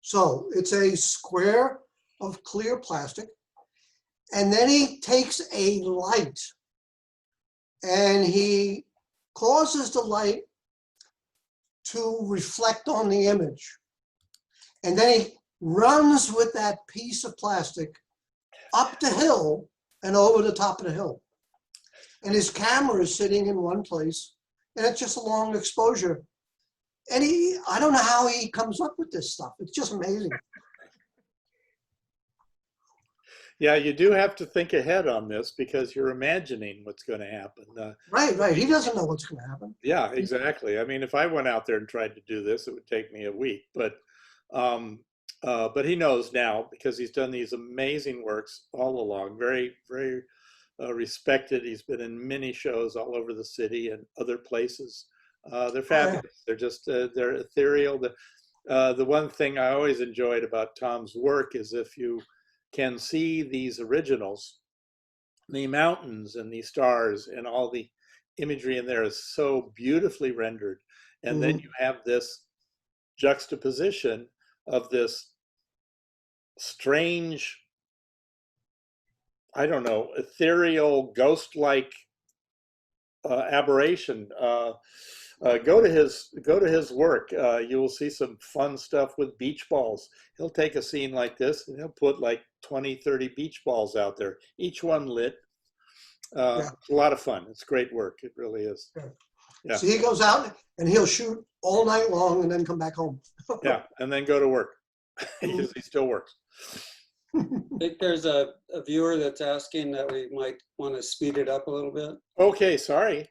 So it's a square of clear plastic. And then he takes a light and he causes the light to reflect on the image. And then he runs with that piece of plastic up the hill and over the top of the hill. And his camera is sitting in one place, and it's just a long exposure. And I don't know how he comes up with this stuff. It's just amazing. Yeah, you do have to think ahead on this because you're imagining what's going to happen. Right. He doesn't know what's going to happen. Yeah, exactly. I mean, if I went out there and tried to do this, it would take me a week. But he knows now because he's done these amazing works all along. Very, very respected. He's been in many shows all over the city and other places. They're fabulous. They're just they're ethereal. The one thing I always enjoyed about Tom's work is if you can see these originals, the mountains and the stars and all the imagery in there is so beautifully rendered. And then you have this juxtaposition of this strange, I don't know, ethereal, ghost-like aberration. Go to his work. You will see some fun stuff with beach balls. He'll take a scene like this and he'll put like 20, 30 beach balls out there, each one lit. It's a lot of fun. It's great work. It really is. Yeah. So he goes out and he'll shoot all night long and then come back home. Yeah, and then go to work. He still works. I think there's a viewer that's asking that we might want to speed it up a little bit. Okay, sorry.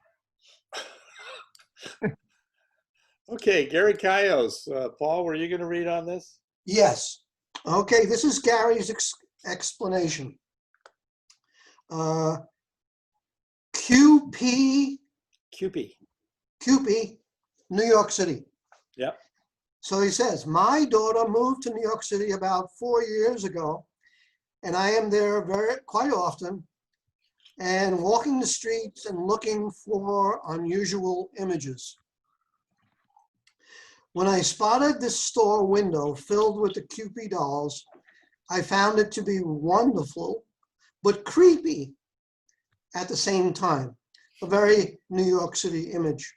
Okay, Gary Cayos. Paul, were you going to read on this? Yes. Okay, this is Gary's explanation. QP, New York City. Yep. So he says, my daughter moved to New York City about 4 years ago, and I am there quite often and walking the streets and looking for unusual images. When I spotted this store window filled with the Cupid dolls, I found it to be wonderful, but creepy at the same time. A very New York City image.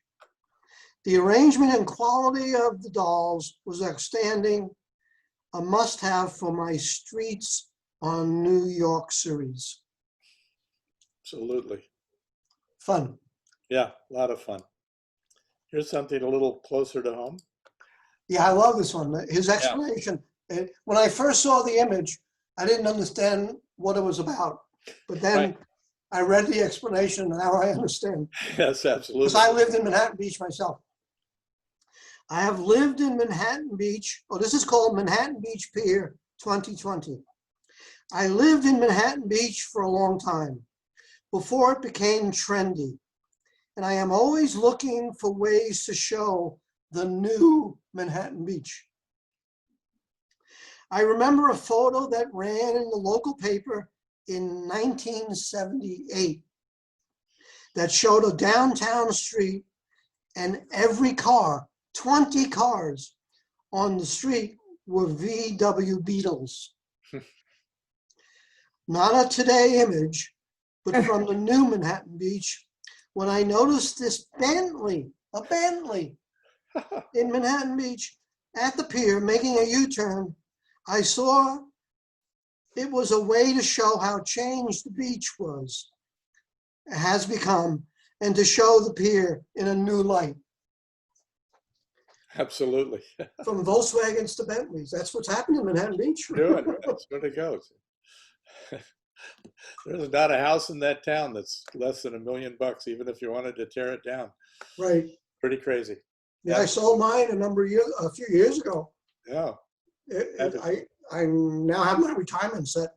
The arrangement and quality of the dolls was outstanding, a must-have for my Streets on New York series. Absolutely. Fun. Yeah, a lot of fun. Here's something a little closer to home. Yeah, I love this one. His explanation. Yeah. When I first saw the image, I didn't understand what it was about. But then I read the explanation and now I understand. Yes, absolutely. Because I lived in Manhattan Beach myself. I have lived in Manhattan Beach. Oh, this is called Manhattan Beach Pier 2020. I lived in Manhattan Beach for a long time before it became trendy. And I am always looking for ways to show the new Manhattan Beach. I remember a photo that ran in the local paper in 1978 that showed a downtown street and every car, 20 cars on the street were VW Beetles. Not a today image, but from the new Manhattan Beach, when I noticed this Bentley, a Bentley in Manhattan Beach at the pier making a U-turn, I saw it was a way to show how changed the beach has become, and to show the pier in a new light. Absolutely. From Volkswagens to Bentleys. That's what's happened in Manhattan Beach. That's what it goes. There's not a house in that town that's less than $1 million, even if you wanted to tear it down. Right. Pretty crazy. Yeah, I sold mine a few years ago. Yeah. I now have my retirement set.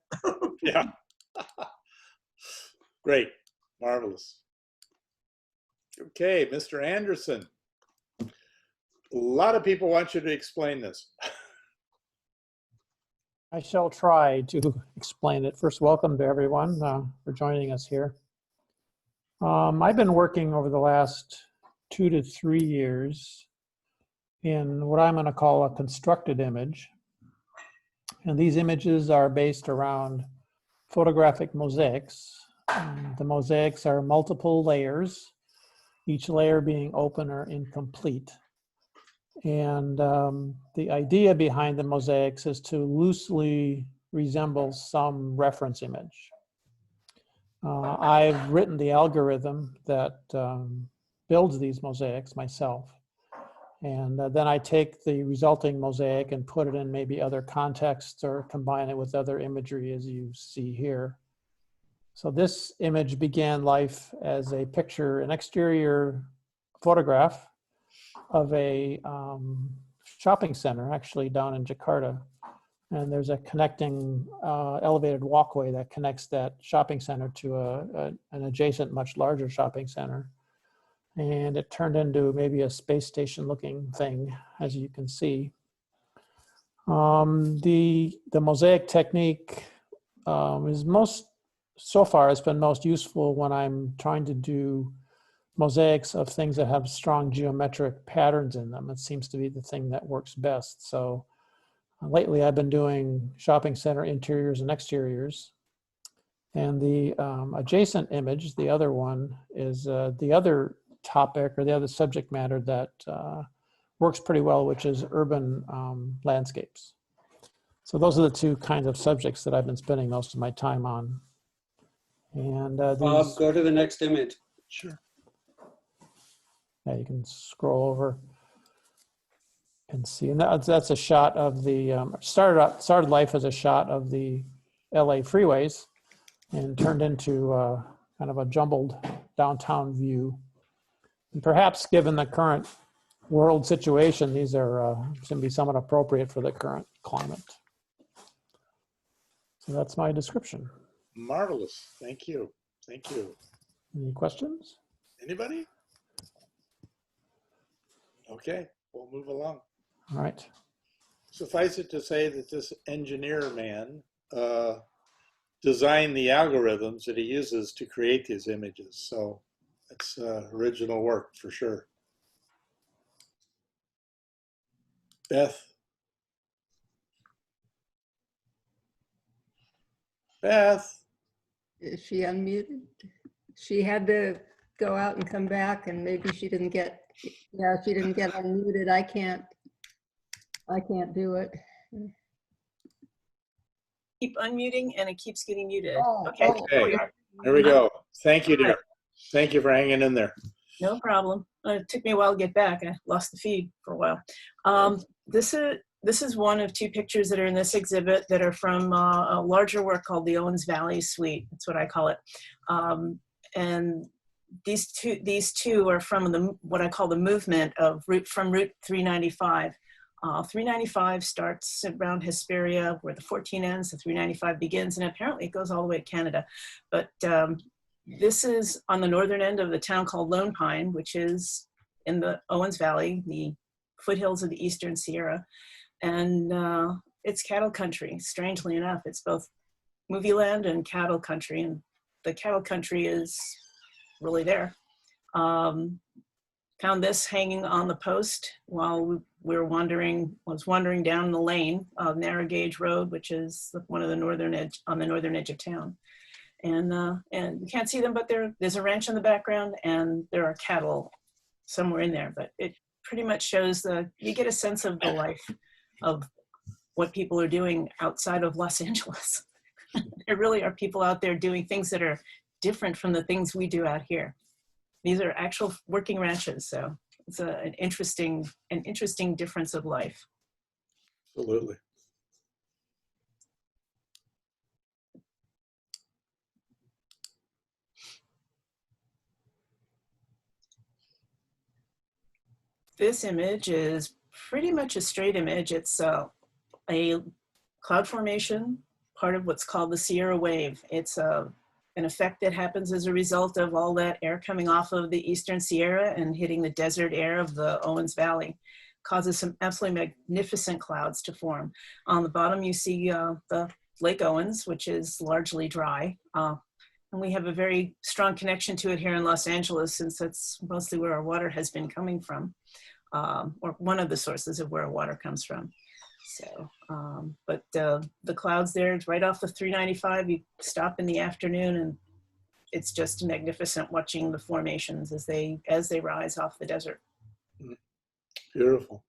Yeah. Great, marvelous. Okay, Mr. Anderson. A lot of people want you to explain this. I shall try to explain it. First, welcome to everyone for joining us here. I've been working over the last 2 to 3 years in what I'm going to call a constructed image. And these images are based around photographic mosaics. The mosaics are multiple layers, each layer being open or incomplete. And the idea behind the mosaics is to loosely resemble some reference image. I've written the algorithm that builds these mosaics myself. And then I take the resulting mosaic and put it in maybe other contexts or combine it with other imagery, as you see here. So this image began life as a picture, an exterior photograph of a shopping center, actually down in Jakarta. And there's a connecting elevated walkway that connects that shopping center to an adjacent, much larger shopping center. And it turned into maybe a space station looking thing, as you can see. The mosaic technique is so far it's been most useful when I'm trying to do mosaics of things that have strong geometric patterns in them. It seems to be the thing that works best. So lately I've been doing shopping center interiors and exteriors. And the adjacent image, the other one, is the other topic or the other subject matter that works pretty well, which is urban landscapes. So those are the two kinds of subjects that I've been spending most of my time on. And Bob, go to the next image. Sure. Yeah, you can scroll over and see. And that's a shot of the, started life as a shot of the LA freeways and turned into kind of a jumbled downtown view. And perhaps given the current world situation, these are going to be somewhat appropriate for the current climate. So that's my description. Marvelous. Thank you. Thank you. Any questions? Anybody? Okay, we'll move along. All right. Suffice it to say that this engineer man designed the algorithms that he uses to create these images. So it's original work for sure. Beth. Beth. Is she unmuted? She had to go out and come back, and maybe she didn't get, yeah, she didn't get unmuted. I can't do it. Keep unmuting and it keeps getting muted. Oh, Okay, there we Okay, are. there we go. Thank you, dear. Thank you for hanging in there. No problem. It took me a while to get back. I lost the feed for a while. This is one of 2 pictures that are in this exhibit that are from a larger work called the Owens Valley Suite. That's what I call it. And these two are from what I call the movement of from Route 395. 395 starts around Hesperia, where the 14 ends, the 395 begins, and apparently it goes all the way to Canada. But this is on the northern end of the town called Lone Pine, which is in the Owens Valley, the foothills of the Eastern Sierra. And it's cattle country, strangely enough. It's both movie land and cattle country, and the cattle country is really there. Found this hanging on the post while we were wandering down the lane of narrow gauge road, which is one of the northern edge of town. And you can't see them, but there's a ranch in the background and there are cattle somewhere in there. But it pretty much shows you get a sense of the life of what people are doing outside of Los Angeles. There really are people out there doing things that are different from the things we do out here. These are actual working ranches, so it's an interesting difference of life. Absolutely. This image is pretty much a straight image. It's a cloud formation, part of what's called the Sierra Wave. It's a an effect that happens as a result of all that air coming off of the Eastern Sierra and hitting the desert air of the Owens Valley. Causes some absolutely magnificent clouds to form. On the bottom, you see the Lake Owens, which is largely dry. And we have a very strong connection to it here in Los Angeles, since that's mostly where our water has been coming from, or one of the sources of where our water comes from. So, but the clouds there, right off the 395, you stop in the afternoon and it's just magnificent watching the formations as they rise off the desert. Beautiful.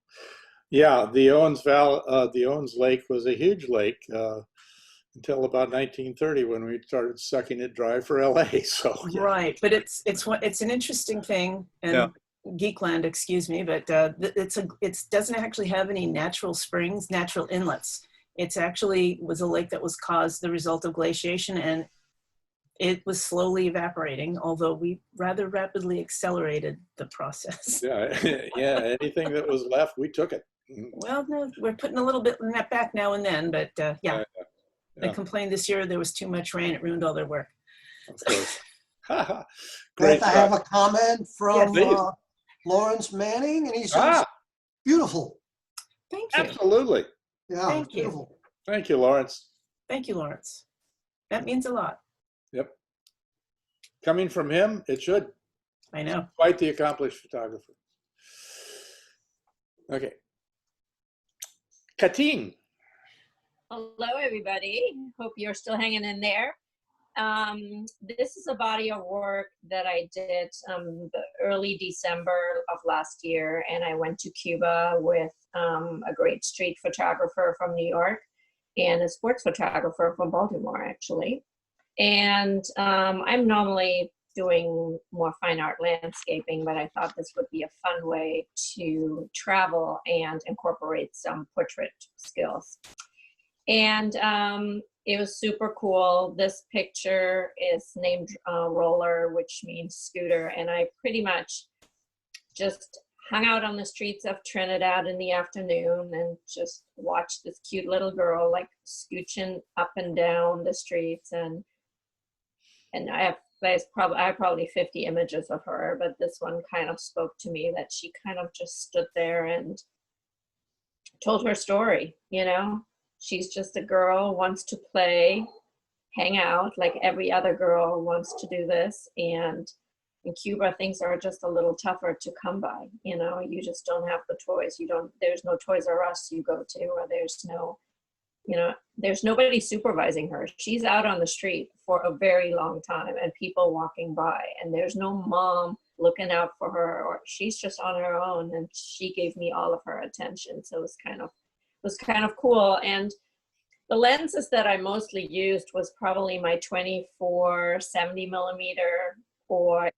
Yeah, the Owens Valley, the Owens Lake was a huge lake until about 1930 when we started sucking it dry for LA. So yeah. Right, but it's an interesting thing, and Yeah. Geekland, excuse me, but it doesn't actually have any natural springs, natural inlets. It's actually was a lake that was caused the result of glaciation, and it was slowly evaporating, although we rather rapidly accelerated the process. Yeah, yeah. Anything that was left, we took it. Well, no, we're putting a little bit in that back now and then, but yeah. They complained this year there was too much rain. It ruined all their work. Of course. Beth, Great. I have a comment from Yes, Lawrence Manning, and he says, beautiful. Thank you. Absolutely. Yeah, Thank you. beautiful. Thank you, Lawrence. Thank you, Lawrence. That means a lot. Yep. Coming from him, it should. I know. Quite the accomplished photographer. Okay. Katine. Hello, everybody. Hope you're still hanging in there. This is a body of work that I did the early December of last year, and I went to Cuba with a great street photographer from New York and a sports photographer from Baltimore, actually. And I'm normally doing more fine art landscaping, but I thought this would be a fun way to travel and incorporate some portrait skills. And it was super cool. This picture is named Roller, which means scooter. And I pretty much just hung out on the streets of Trinidad in the afternoon and just watched this cute little girl like scooching up and down the streets. And I have probably 50 images of her, but this one kind of spoke to me, that she kind of just stood there and told her story, you know? She's just a girl, wants to play, hang out, like every other girl wants to do this. And in Cuba, things are just a little tougher to come by. You know, you just don't have the toys. There's no Toys R Us you go to, or there's no, you know, there's nobody supervising her. She's out on the street for a very long time and people walking by, and there's no mom looking out for her, or she's just on her own, and she gave me all of her attention. So it was kind of cool. And the lenses that I mostly used was probably my 24 70 millimeter, or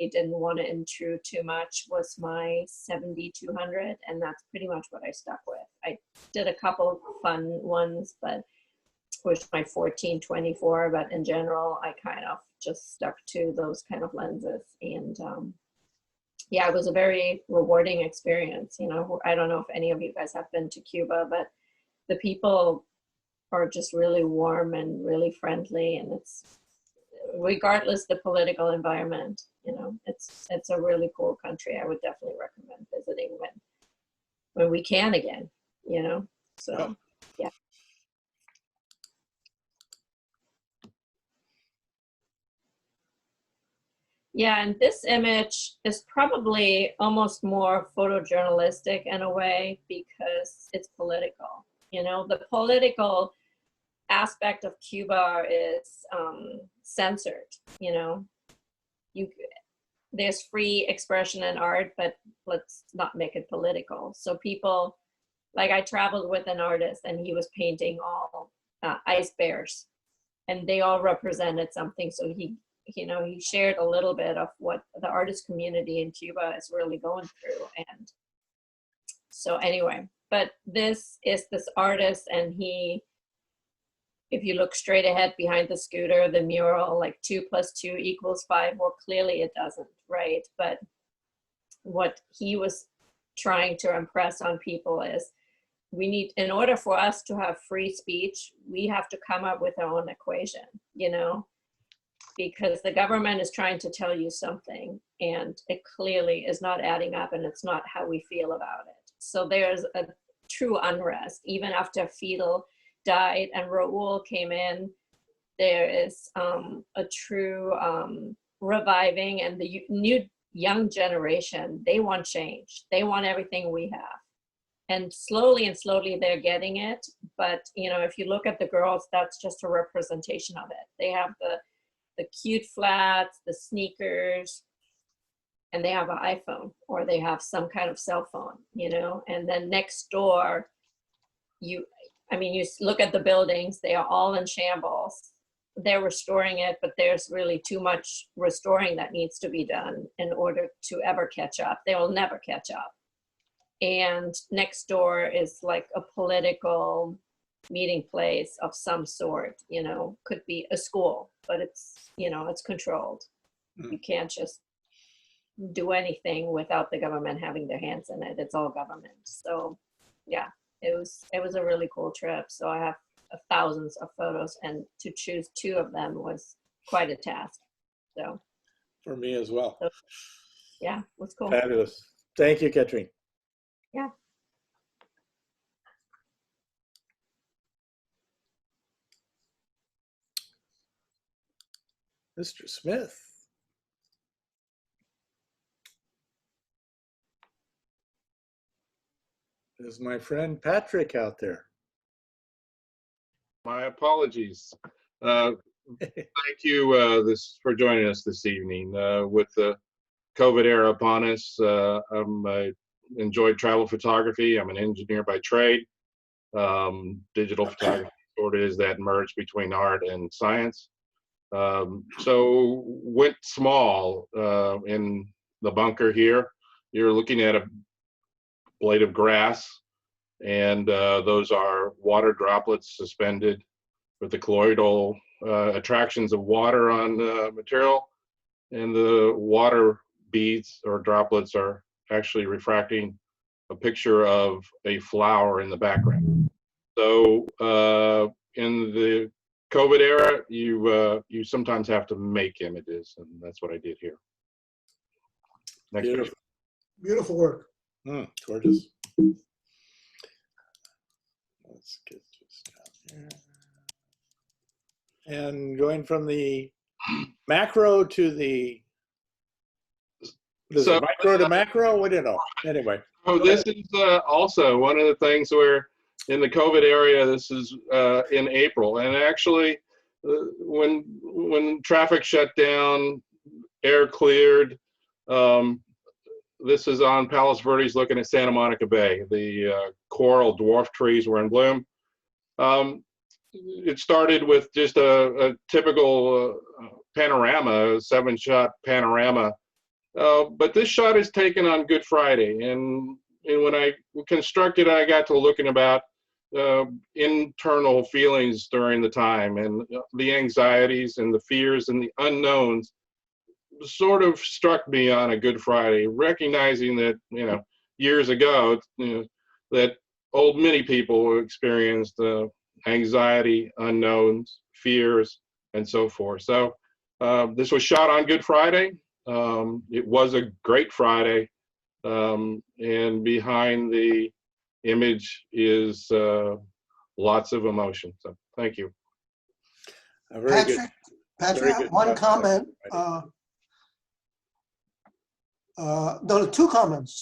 I didn't want to intrude too much, was my 70-200, and that's pretty much what I stuck with. I did a couple fun ones, but was my 14-24, but in general I kind of just stuck to those kind of lenses. And yeah, it was a very rewarding experience. You know, I don't know if any of you guys have been to Cuba, but the people are just really warm and really friendly, and it's, regardless the political environment, you know, it's a really cool country. I would definitely recommend visiting when we can again, you know. So yeah. Yeah, and this image is probably almost more photojournalistic in a way because it's political. You know, the political aspect of Cuba is censored. You know, there's free expression in art, but let's not make it political. So people, like I traveled with an artist and he was painting all ice bears, and they all represented something. So he shared a little bit of what the artist community in Cuba is really going through. And so anyway, but this is this artist, and if you look straight ahead behind the scooter, the mural, like 2 + 2 = 5, well, clearly it doesn't, right? But what he was trying to impress on people is in order for us to have free speech, we have to come up with our own equation, you know? because the government is trying to tell you something and it clearly is not adding up and it's not how we feel about it. So there's a true unrest. Even after Fidel died and Raul came in, there is a true reviving, and the new young generation, they want change. They want everything we have. And slowly they're getting it. But you know, if you look at the girls, that's just a representation of it. They have the cute flats, the sneakers, and they have an iPhone or they have some kind of cell phone, you know. And then next door, you look at the buildings, they are all in shambles. They're restoring it, but there's really too much restoring that needs to be done in order to ever catch up. They will never catch up. And next door is like a political meeting place of some sort, you know, could be a school, but it's, you know, it's controlled. You can't just do anything without the government having their hands in it. It's all government. So yeah, it was a really cool trip. So I have thousands of photos, and to choose 2 of them was quite a task. So For me as well. So, yeah, it was cool. Fabulous. Thank you, Katrine. Yeah. Mr. Smith. Is my friend Patrick out there? My apologies. Thank you for joining us this evening. With the COVID era upon us, I enjoyed travel photography. I'm an engineer by trade. Digital photography sort of is that merge between art and science. So went small in the bunker here. You're looking at a blade of grass, and those are water droplets suspended with the colloidal attractions of water on material, and the water beads or droplets are actually refracting a picture of a flower in the background. So in the COVID era, you sometimes have to make images, and that's what I did here. Next Beautiful. picture. Beautiful work. Gorgeous. Let's get this down here. And going from the macro to the micro to macro? We don't know. Anyway. Oh, this is also one of the things where in the COVID area, this is in April. And actually, when traffic shut down, air cleared, this is on Palos Verdes looking at Santa Monica Bay. The coral dwarf trees were in bloom. It started with just a typical panorama, a 7-shot panorama. But this shot is taken on Good Friday. And when I constructed, I got to looking about internal feelings during the time, and the anxieties and the fears and the unknowns sort of struck me on a Good Friday, recognizing that, you know, years ago, that many people experienced anxiety, unknowns, fears, and so forth. So this was shot on Good Friday. It was a great Friday, and behind the image is lots of emotion. So thank you. Patrick, I have one comment. No, 2 comments.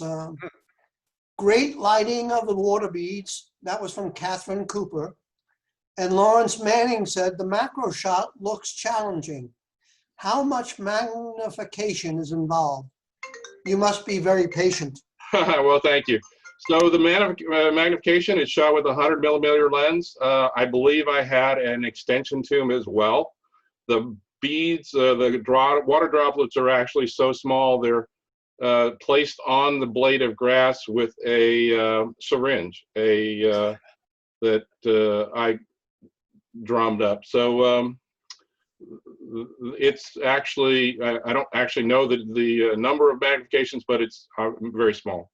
Great lighting of the water beads. That was from Catherine Cooper. And Lawrence Manning said, the macro shot looks challenging. How much magnification is involved? You must be very patient. Well, thank you. So the magnification is shot with a 100mm lens. I believe I had an extension tube as well. The beads, the water droplets are actually so small, they're placed on the blade of grass with a syringe, that I drummed up. So it's actually, I don't actually know the number of magnifications, but it's very small.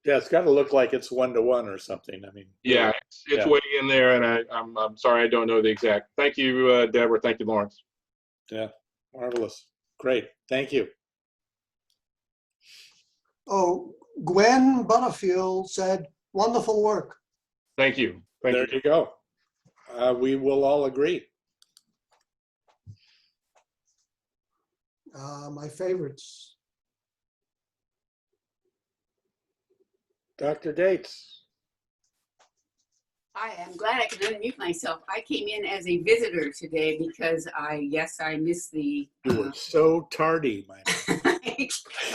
Yeah, it's got to look like it's 1-to-1 or something. I mean, Yeah, it's yeah. way in there, and I'm sorry I don't know the exact. Thank you, Deborah. Thank you, Lawrence. Yeah, marvelous. Great. Thank you. Oh, Gwen Butterfield said, wonderful work. Thank you. Thank There you. you go. We will all agree. My favorites. Dr. Dates. Hi, I'm glad I can unmute myself. I came in as a visitor today because I missed the. You were so tardy, my man.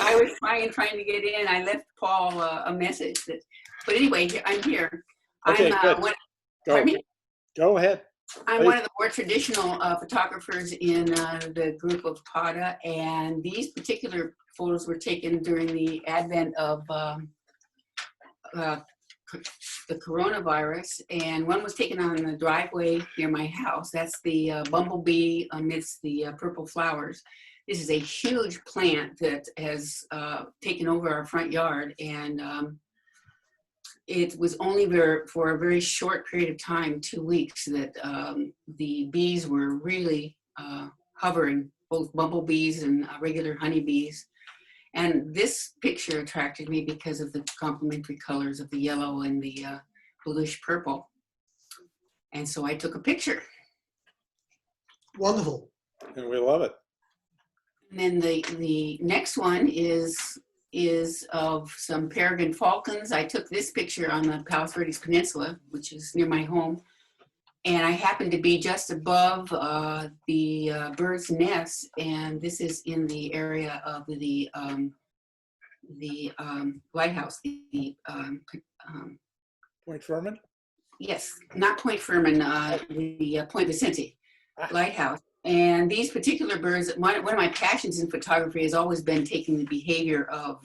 I was trying to get in. I left Paul a message that, but anyway, I'm here. Okay, I'm, good. Go ahead. I'm one of the more traditional photographers in the group of PATA, and these particular photos were taken during the advent of the coronavirus, and one was taken on the driveway near my house. That's the bumblebee amidst the purple flowers. This is a huge plant that has taken over our front yard, and it was only for a very short period of time, 2 weeks, that the bees were really hovering, both bumblebees and regular honeybees. And this picture attracted me because of the complementary colors of the yellow and the bluish purple. And so I took a picture. Wonderful. And we love it. And then the next one is of some peregrine falcons. I took this picture on the Palos Verdes Peninsula, which is near my home. And I happened to be just above the bird's nest, and this is in the area of the lighthouse. Point Furman? Yes, not Point Furman, the Point Vicente lighthouse. And these particular birds, one of my passions in photography has always been taking the behavior of,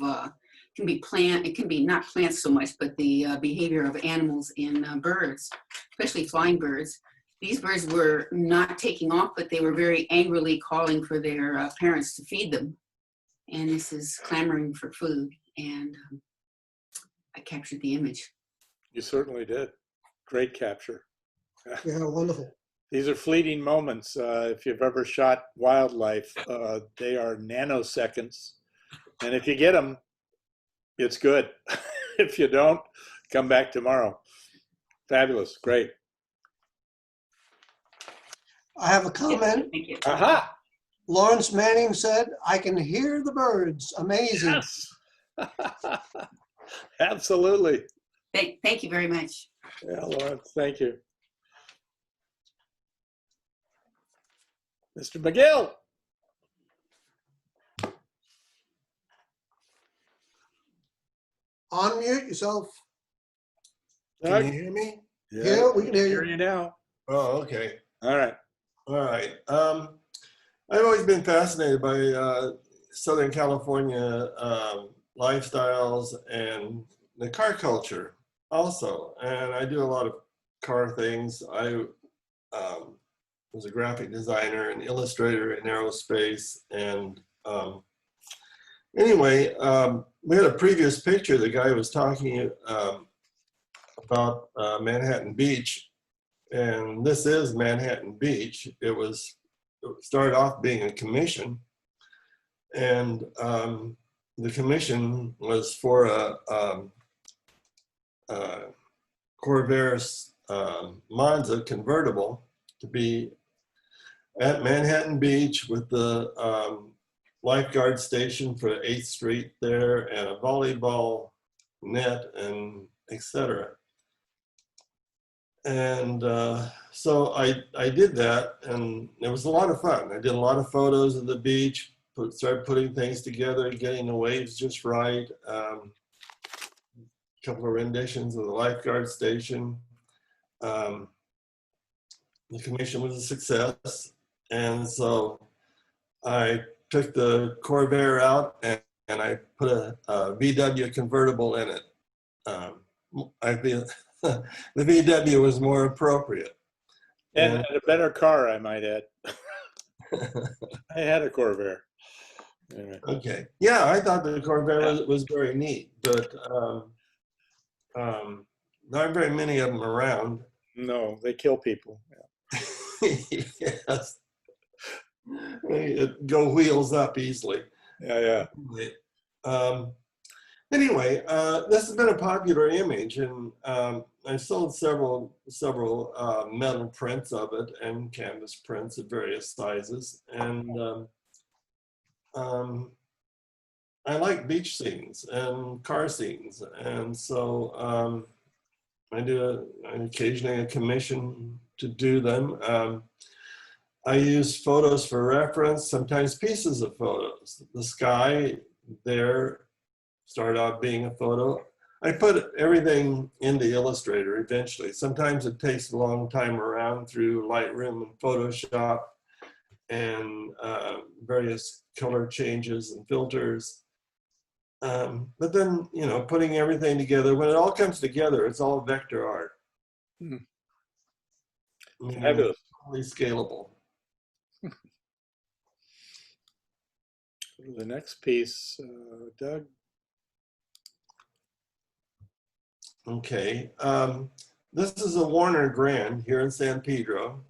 it can be not plants so much, but the behavior of animals in birds, especially flying birds. These birds were not taking off, but they were very angrily calling for their parents to feed them. And this is clamoring for food. And I captured the image. You certainly did. Great capture. Yeah, wonderful. These are fleeting moments. If you've ever shot wildlife, they are nanoseconds. And if you get them, it's good. If you don't, come back tomorrow. Fabulous. Great. I have a comment. Thank you. Aha! Lawrence Manning said, I can hear the birds. Amazing. Yes. Absolutely. Thank you very much. Yeah, Lawrence, thank you. Mr. McGill. Unmute yourself. Can you hear me? Yeah, we can hear you. Hear you now. Oh, okay. All right. All right. I've always been fascinated by Southern California lifestyles and the car culture also. And I do a lot of car things. I was a graphic designer and illustrator in aerospace. And anyway, we had a previous picture. The guy was talking about Manhattan Beach. And this is Manhattan Beach. It started off being a commission. And the commission was for a Corvair Monza convertible to be at Manhattan Beach with the lifeguard station for 8th Street there and a volleyball net and etc. And so I did that, and it was a lot of fun. I did a lot of photos of the beach, started putting things together, getting the waves just right. A couple of renditions of the lifeguard station. The commission was a success, and so I took the Corvair out and I put a VW convertible in it. I feel the VW was more appropriate. And a better car, I might add. I had a Corvair. Anyway. Okay. Yeah, I thought the Corvair was very neat, but Not very many of them around. No, they kill people. Yes. It go wheels up easily. Yeah. Anyway, this has been a popular image, and I sold several metal prints of it and canvas prints of various sizes. And I like beach scenes and car scenes, and so I do occasionally a commission to do them. I use photos for reference, sometimes pieces of photos. The sky there started out being a photo. I put everything into Illustrator eventually. Sometimes it takes a long time around through Lightroom and Photoshop and various color changes and filters. But then, you know, putting everything together, when it all comes together, it's all vector art. Fabulous. Totally scalable. The next piece, Doug. Okay. This is a Warner Grand here in San Pedro,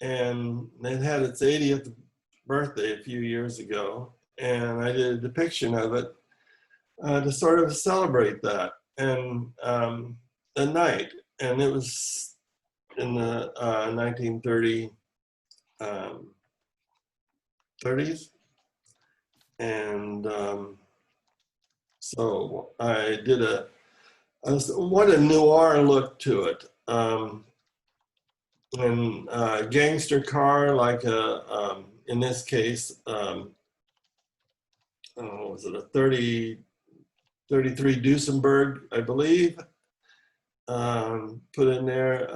and it had its 80th birthday a few years ago, and I did a depiction of it to sort of celebrate that. And the night, and it was in the 1930s, and so I did what a noir look to it. And a gangster car, like in this case, was it a 33 Duesenberg, I believe, put in there.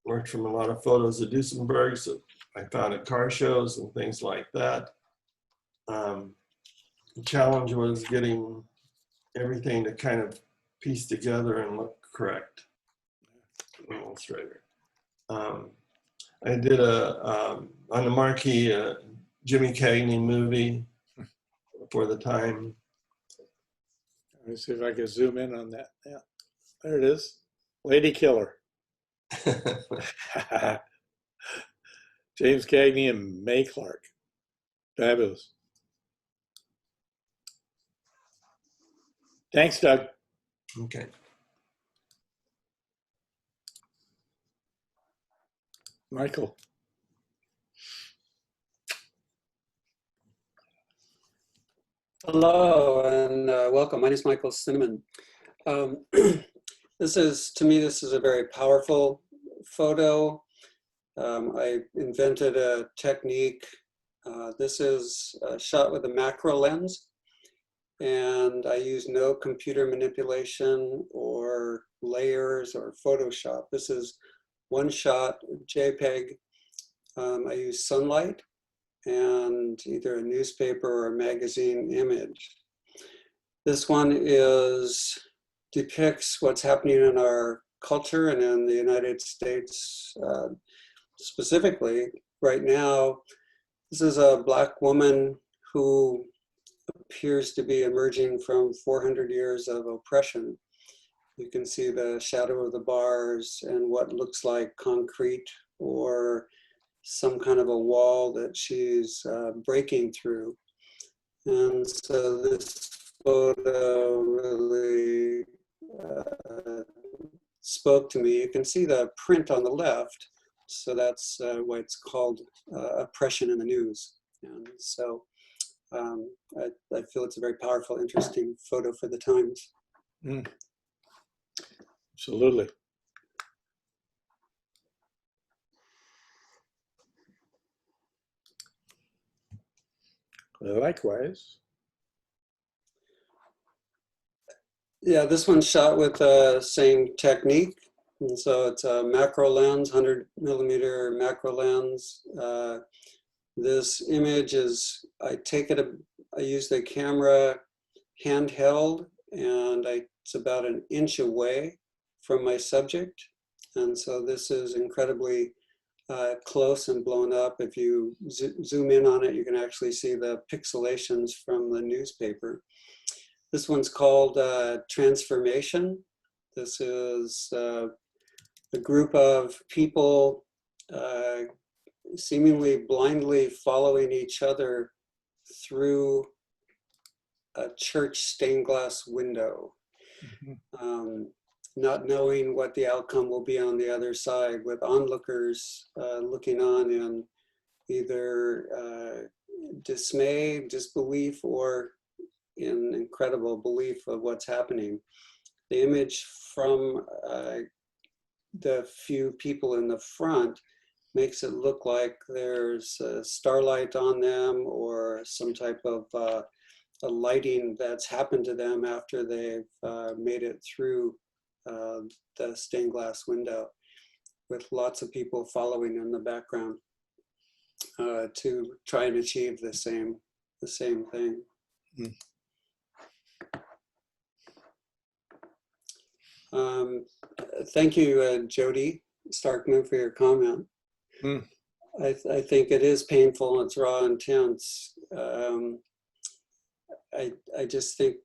Worked from a lot of photos of Duesenberg, so I found at car shows and things like that. The challenge was getting everything to kind of piece together and look correct. Illustrator. I did on the marquee Jimmy Cagney movie for the time. Let me see if I can zoom in on that. Yeah, there it is. Lady Killer. James Cagney and Mae Clark. Fabulous. Thanks, Doug. Okay. Michael. Hello and welcome. My name is Michael Cinnamon. This is a very powerful photo. I invented a technique. This is shot with a macro lens, and I use no computer manipulation or layers or Photoshop. This is one shot JPEG. I use sunlight and either a newspaper or a magazine image. This one depicts what's happening in our culture and in the United States specifically right now. This is a Black woman who appears to be emerging from 400 years of oppression. You can see the shadow of the bars and what looks like concrete or some kind of a wall that she's breaking through. And so this photo really spoke to me. You can see the print on the left. So that's why it's called oppression in the news. And so I feel it's a very powerful, interesting photo for the times. Absolutely. Likewise. Yeah, this one's shot with the same technique. And so it's a macro lens, 100mm macro lens. This image is, I use the camera handheld, and it's about an inch away from my subject. And so this is incredibly close and blown up. If you zoom in on it, you can actually see the pixelations from the newspaper. This one's called Transformation. This is a group of people seemingly blindly following each other through a church stained glass window, not knowing what the outcome will be on the other side, with onlookers looking on in either dismay, disbelief, or in incredible belief of what's happening. The image from the few people in the front makes it look like there's starlight on them or some type of a lighting that's happened to them after they've made it through the stained glass window, with lots of people following in the background to try and achieve the same thing. Thank you, Jody Starkman, for your comment. I think it is painful, it's raw, intense. I just think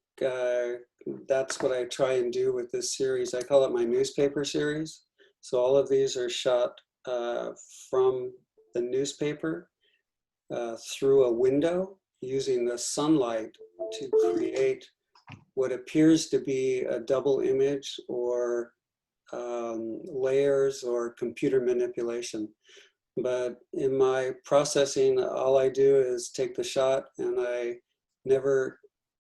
that's what I try and do with this series. I call it my newspaper series. So all of these are shot from the newspaper through a window, using the sunlight to create what appears to be a double image or layers or computer manipulation. But in my processing, all I do is take the shot, and I never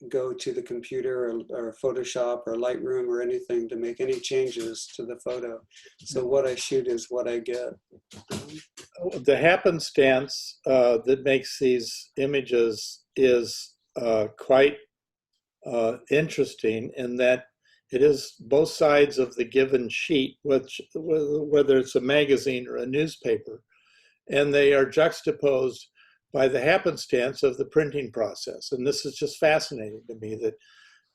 go to the computer or Photoshop or Lightroom or anything to make any changes to the photo. So what I shoot is what I get. The happenstance that makes these images is quite interesting, in that it is both sides of the given sheet, whether it's a magazine or a newspaper, and they are juxtaposed by the happenstance of the printing process. And this is just fascinating to me, that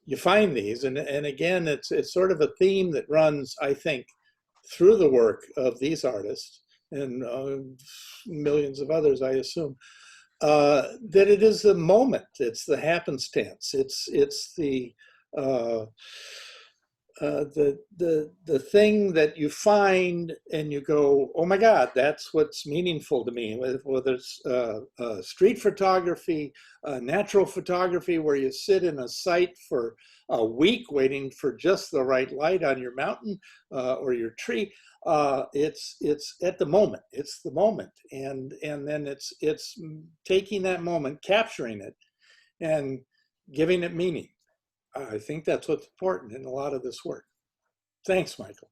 you find these, and again, it's sort of a theme that runs, I think, through the work of these artists and millions of others, I assume, that it is the moment, it's the happenstance, it's the thing that you find and you go, oh my God, that's what's meaningful to me. Whether it's street photography, natural photography, where you sit in a site for a week waiting for just the right light on your mountain or your tree. It's at the moment. It's the moment, and then it's taking that moment, capturing it, and giving it meaning. I think that's what's important in a lot of this work. Thanks, Michael.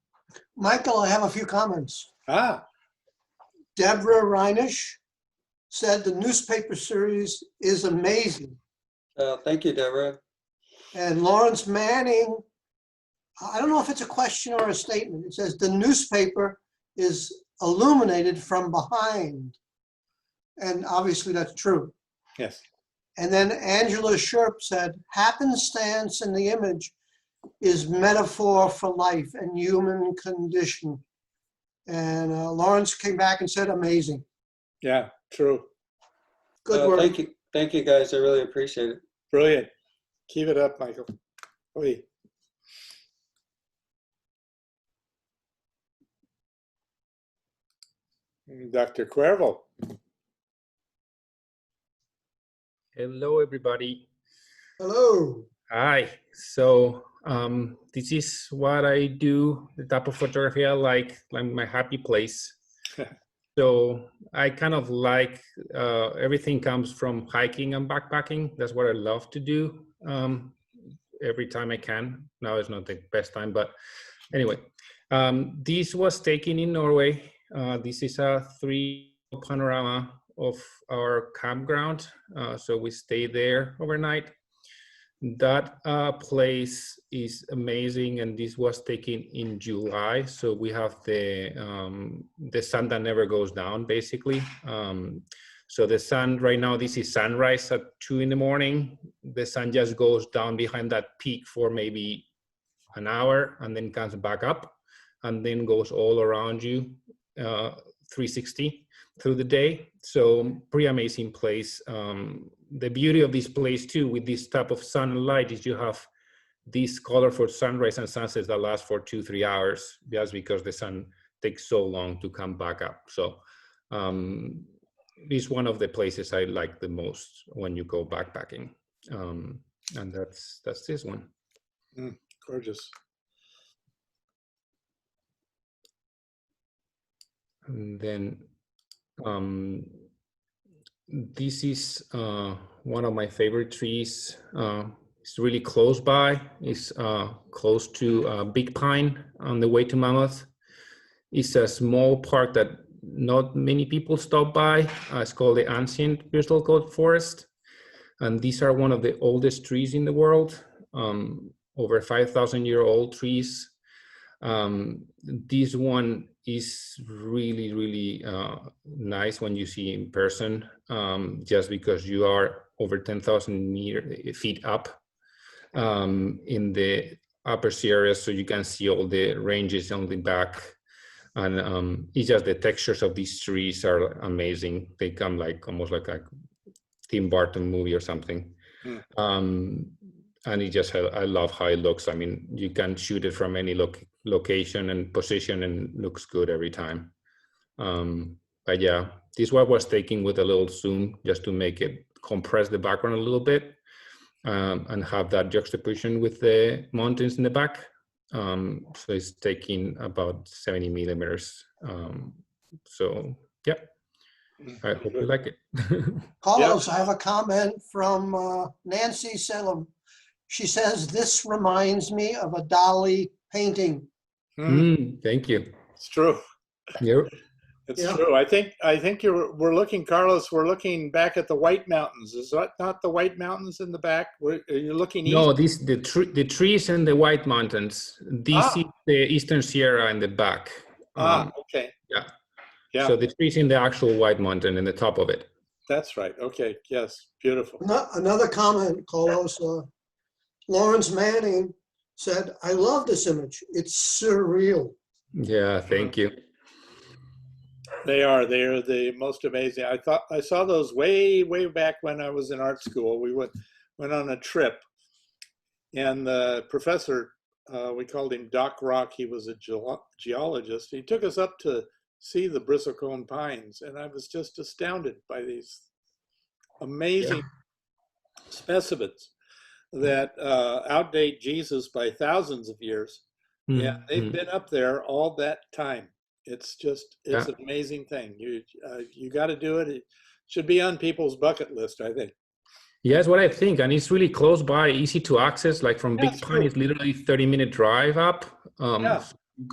Michael, I have a few comments. Deborah Reinisch said the newspaper series is amazing. Thank you, Deborah. And Lawrence Manning, I don't know if it's a question or a statement. It says the newspaper is illuminated from behind. And obviously that's true. Yes. And then Angela Sherp said, happenstance in the image is metaphor for life and human condition. And Lawrence came back and said, amazing. Yeah, true. Good work. Thank you. Thank you, guys. I really appreciate it. Brilliant. Keep it up, Michael. Oy. Dr. Cuervo. Hello, everybody. Hello. Hi. So this is what I do, the type of photography I like my happy place. So I kind of like everything comes from hiking and backpacking. That's what I love to do every time I can. Now is not the best time, but anyway, this was taken in Norway. This is a 3D panorama of our campground. So we stayed there overnight. That place is amazing, and this was taken in July. So we have the sun that never goes down, basically. So the sun right now, this is sunrise at 2 in the morning. The sun just goes down behind that peak for maybe an hour and then comes back up and then goes all around you 360 through the day. So pretty amazing place. the beauty of this place too, with this type of sun and light, is you have these colorful sunrise and sunsets that last for 2-3 hours, just because the sun takes so long to come back up. So it's one of the places I like the most when you go backpacking. And that's this one. Gorgeous. And then this is one of my favorite trees. It's really close by. It's close to Big Pine on the way to Mammoth. It's a small park that not many people stop by. It's called the Ancient Bristol Coat Forest. And these are one of the oldest trees in the world, over 5,000-year-old trees. This one is really, really nice when you see in person, just because you are over 10,000 feet up in the upper Sierra, so you can see all the ranges on the back. And it's just the textures of these trees are amazing. They come like almost like a Tim Burton movie or something. And it just, I love how it looks. I mean, you can shoot it from any location and position and looks good every time. But yeah, this one was taken with a little zoom just to make it compress the background a little bit, and have that juxtaposition with the mountains in the back. So it's taking about 70 millimeters. So yeah, I hope you like it. Carlos, I have a comment from Nancy Salem. She says, "This reminds me of a Dali painting." Thank you. It's true. Yep. It's true. I think we're looking, Carlos, we're looking back at the White Mountains. Is that not the White Mountains in the back? Are you looking east? No, the trees and the White Mountains. This is the Eastern Sierra in the back. Okay. Yeah. So the trees in the actual White Mountain in the top of it. That's right. Okay. Yes. Beautiful. Another comment, Carlos. Lawrence Manning said, "I love this image. It's surreal." Yeah, thank you. They are the most amazing. I saw those way back when I was in art school. We went on a trip, and the professor, we called him Doc Rock. He was a geologist. He took us up to see the bristlecone pines, and I was just astounded by these amazing specimens that outdate Jesus by thousands of years. Yeah, they've been up there all that time. It's an amazing thing. You got to do it. It should be on people's bucket list, I think. Yeah, that's what I think. And it's really close by, easy to access. Like from Big Pine, it's literally 30-minute drive up.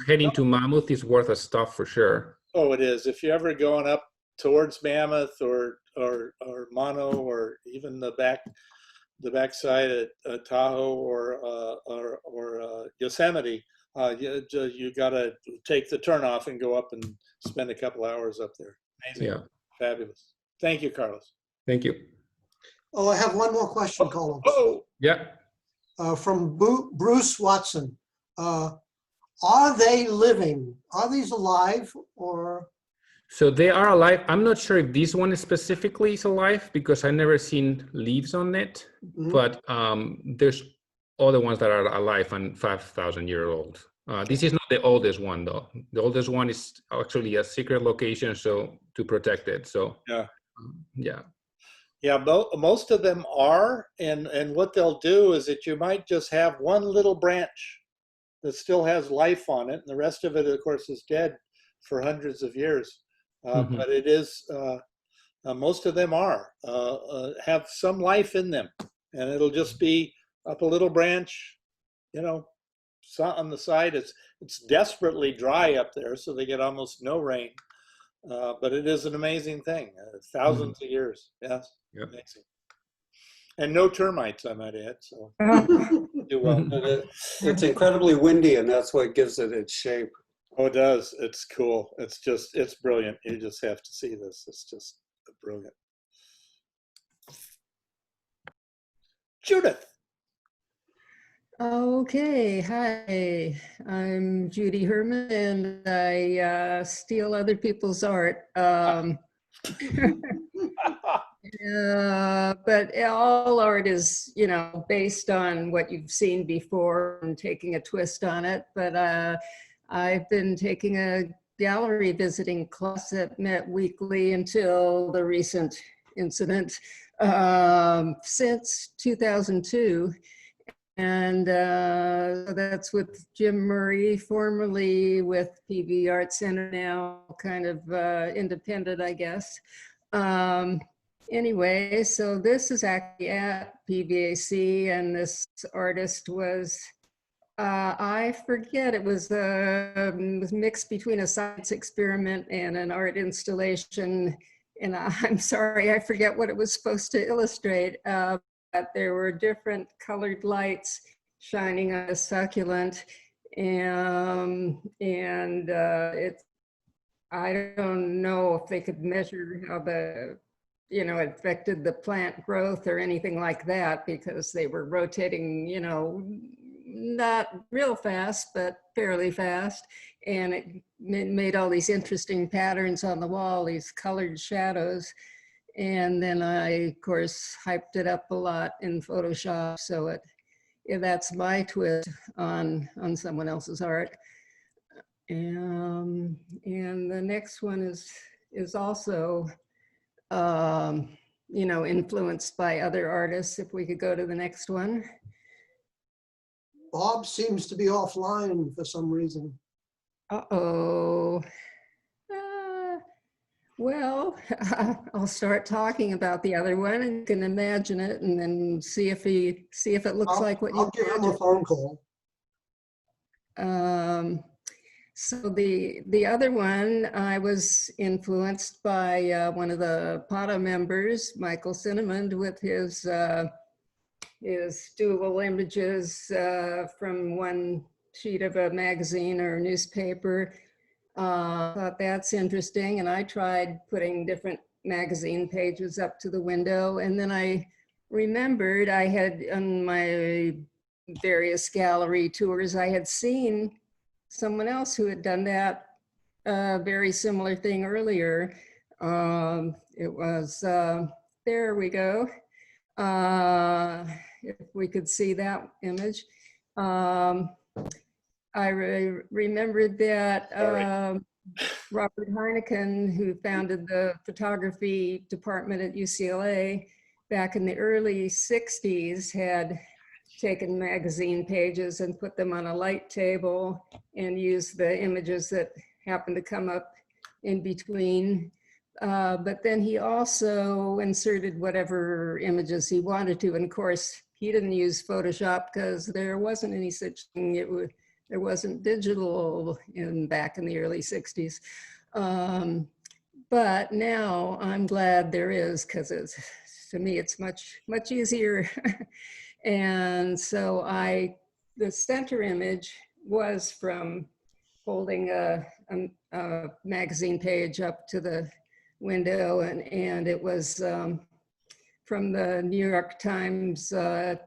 Heading to Mammoth is worth a stop for sure. Oh, it is. If you're ever going up towards Mammoth or Mono, or even the backside at Tahoe or Yosemite, you got to take the turnoff and go up and spend a couple hours up there. Amazing. Yeah. Fabulous. Thank you, Carlos. Thank you. Oh, I have one more question, Carlos. Yeah. From Bruce Watson. Are they living? Are these alive or? So they are alive. I'm not sure if this one specifically is alive because I've never seen leaves on it, but there's other ones that are alive and 5,000-year-old. This is not the oldest one though. The oldest one is actually a secret location, so to protect it. So most of them are, and what they'll do is that you might just have one little branch that still has life on it, and the rest of it, of course, is dead for hundreds of years. But it is, most of them have some life in them, and it'll just be up a little branch, on the side. It's desperately dry up there, so they get almost no rain. But it is an amazing thing. Thousands of years, yes, amazing. And no termites, I might add. So do well. It's incredibly windy, and that's what gives it its shape. Oh, it does. It's cool. It's brilliant. You just have to see this. It's just brilliant. Judith. Okay, hi. I'm Judy Herman, and I steal other people's art. But all art is, you know, based on what you've seen before and taking a twist on it. But I've been taking a gallery visiting class that met weekly until the recent incident since 2002. And so that's with Jim Murray, formerly with PV Art Center, now kind of independent, I guess. Anyway, so this is actually at PVAC, and this artist was, I forget, it was mixed between a science experiment and an art installation. And I'm sorry, I forget what it was supposed to illustrate. But there were different colored lights shining on a succulent, and it's, I don't know if they could measure how the, you know, it affected the plant growth or anything like that, because they were rotating, you know, not real fast, but fairly fast. And it made all these interesting patterns on the wall, these colored shadows. And then I, of course, hyped it up a lot in Photoshop. So that's my twist on someone else's art. And the next one is also, you know, influenced by other artists. If we could go to the next one. Bob seems to be offline for some reason. Uh-oh. Well, I'll start talking about the other one, and you can imagine it, and then see if it looks like what you I'll give him a phone call. So the other one, I was influenced by one of the PATA members, Michael Cinnamond, with his dual images from one sheet of a magazine or newspaper. Thought that's interesting, and I tried putting different magazine pages up to the window, and then I remembered I had, on my various gallery tours, I had seen someone else who had done that very similar thing earlier. It was, there we go. If we could see that image. I remembered that Robert Heineken, who founded the photography department at UCLA back in the early 60s, had taken magazine pages and put them on a light table and used the images that happened to come up in between. But then he also inserted whatever images he wanted to. And of course, he didn't use Photoshop because there wasn't any such thing. There wasn't digital back in the early 60s. But now I'm glad there is, because to me, it's much easier. And so the center image was from holding a magazine page up to the window, and it was from the New York Times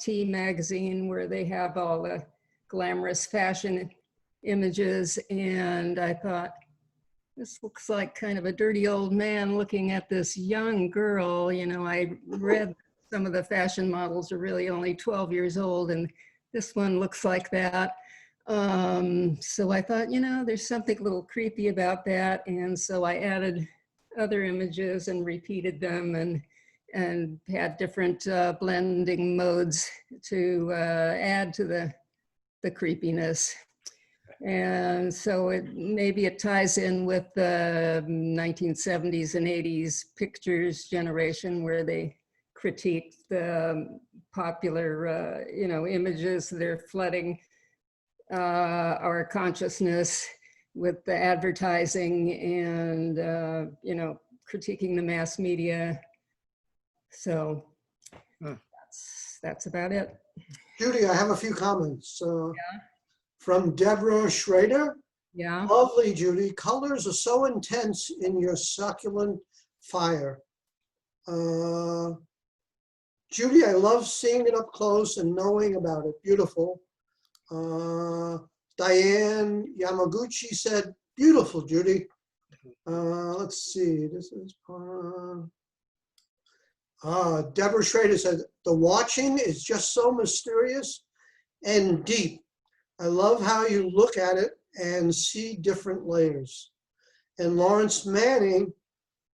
T magazine, where they have all the glamorous fashion images. And I thought, this looks like kind of a dirty old man looking at this young girl. You know, I read some of the fashion models are really only 12 years old, and this one looks like that. So I thought, you know, there's something a little creepy about that. And so I added other images and repeated them, and had different blending modes to add to the creepiness. And so maybe it ties in with the 1970s and 80s pictures generation, where they critiqued the popular, you know, images that are flooding our consciousness with the advertising, and you know, critiquing the mass media. So that's about it. Judy, I have a few comments. Yeah. From Deborah Schrader. Yeah. Lovely, Judy. Colors are so intense in your succulent fire. Judy, I love seeing it up close and knowing about it. Beautiful. Diane Yamaguchi said, beautiful, Judy. Let's see, this is Deborah Schrader said, the watching is just so mysterious and deep. I love how you look at it and see different layers. And Lawrence Manning,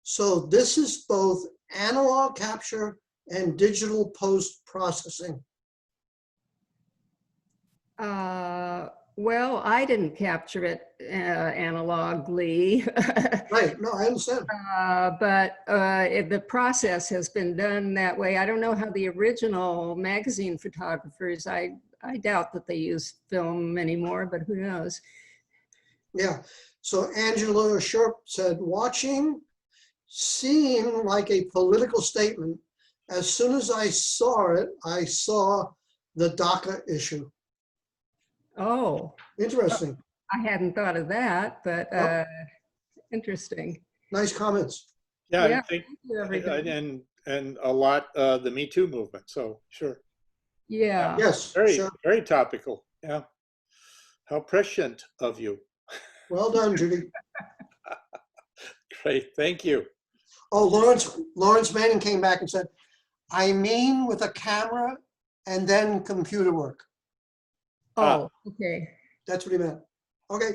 so this is both analog capture and digital post-processing. Well, I didn't capture it analogly. Right, no, I understand. But the process has been done that way. I don't know how the original magazine photographers, I doubt that they use film anymore, but who knows? Yeah, so Angela Sharp said, watching seemed like a political statement. As soon as I saw it, I saw the DACA issue. Oh. Interesting. I hadn't thought of that, but interesting. Nice comments. Yeah, I think, thank you, everybody. and a lot the Me Too movement. So sure. Yeah. Yes. Very, sure. very topical. Yeah. How prescient of you. Well done, Judy. Great. Thank you. Oh, Lawrence Manning came back and said, I mean with a camera and then computer work. Oh, okay. That's what he meant. Okay.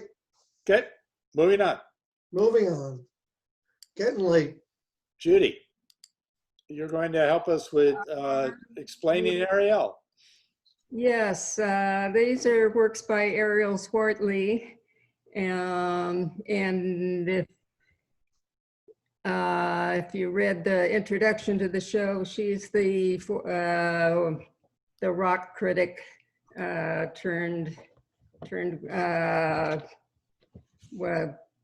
Okay. Moving on. Moving on. Getting late. Judy, you're going to help us with explaining Ariel. Yes, these are works by Ariel Swartley. And if you read the introduction to the show, she's the rock critic turned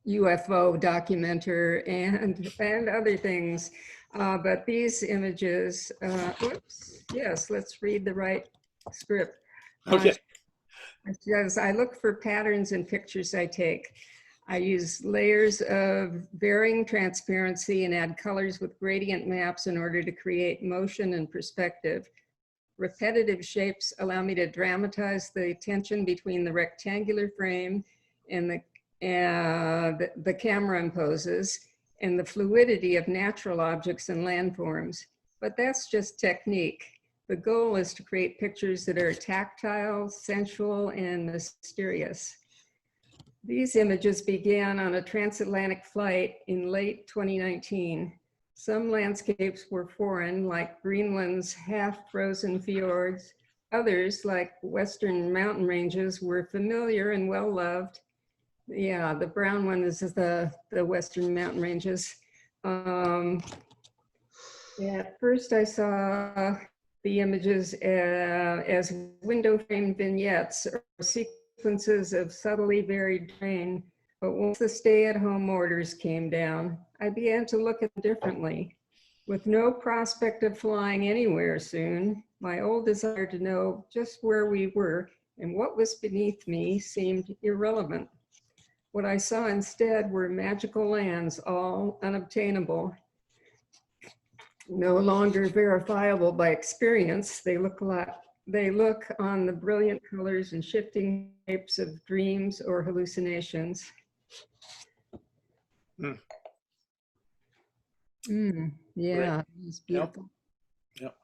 UFO documenter and other things. But these images, oops, yes, let's read the right script. Okay. Because I look for patterns in pictures I take. I use layers of varying transparency and add colors with gradient maps in order to create motion and perspective. Repetitive shapes allow me to dramatize the tension between the rectangular frame and the camera imposes, and the fluidity of natural objects and landforms. But that's just technique. The goal is to create pictures that are tactile, sensual, and mysterious. These images began on a transatlantic flight in late 2019. Some landscapes were foreign, like Greenland's half-frozen fjords. Others, like Western mountain ranges, were familiar and well-loved. Yeah, the brown one is the Western mountain ranges. At first I saw the images as window frame vignettes or sequences of subtly varied terrain. But once the stay-at-home orders came down, I began to look at them differently. With no prospect of flying anywhere soon, my old desire to know just where we were and what was beneath me seemed irrelevant. What I saw instead were magical lands, all unobtainable, no longer verifiable by experience. They look on the brilliant colors and shifting shapes of dreams or hallucinations. Yeah, it's beautiful. Yep.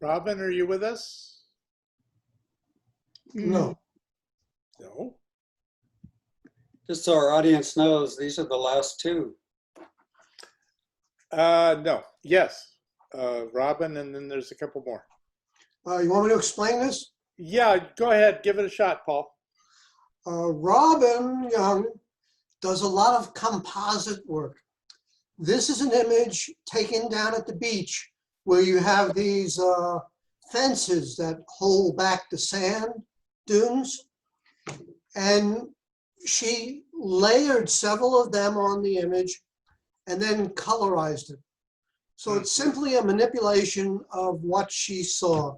Robin, are you with us? No. No. Just so our audience knows, these are the last two. No. Yes. Robin, and then there's a couple more. You want me to explain this? Yeah, go ahead. Give it a shot, Paul. Robin Young does a lot of composite work. This is an image taken down at the beach where you have these fences that hold back the sand dunes. And she layered several of them on the image and then colorized it. So it's simply a manipulation of what she saw.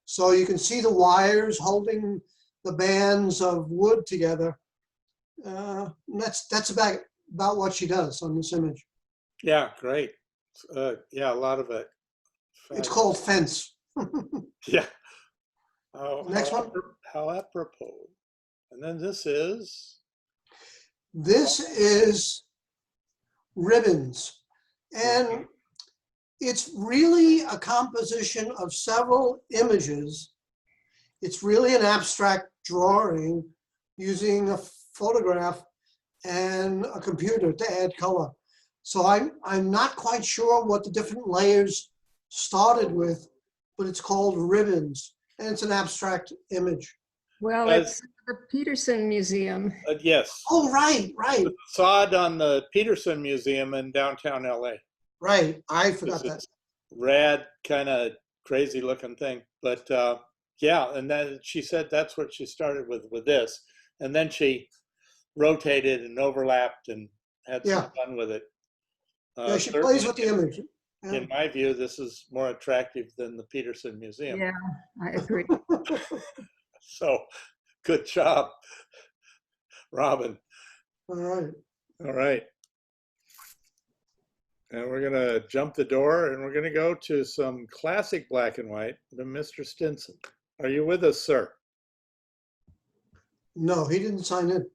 So you can see the wires holding the bands of wood together. That's about what she does on this image. Yeah, great. Yeah, a lot of it. It's called Fence. Yeah. Next one. How apropos. And then this is? This is ribbons. And it's really a composition of several images. It's really an abstract drawing using a photograph and a computer to add color. So I'm not quite sure what the different layers started with, but it's called ribbons, and it's an abstract image. Well, it's the Peterson Museum. Yes. Oh, right. The facade on the Peterson Museum in downtown LA. Right, I forgot that. Rad, kind of crazy looking thing. But yeah, and then she said that's what she started with this. And then she rotated and overlapped and had some fun with it. Yeah, she plays with the image. Yeah. In my view, this is more attractive than the Peterson Museum. Yeah, I agree. So, good job, Robin. All right. All right. And we're going to jump the door and we're going to go to some classic black and white to Mr. Stinson. Are you with us, sir? No, he didn't sign in.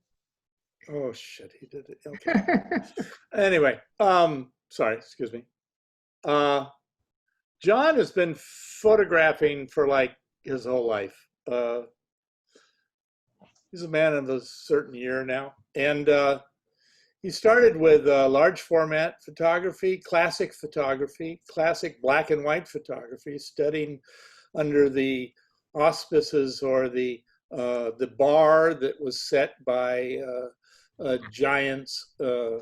Oh, shit, he did it. Okay. Anyway, sorry, excuse me. John has been photographing for like his whole life. He's a man of a certain year now. And he started with large format photography, classic black and white photography, studying under the auspices or the bar that was set by giants of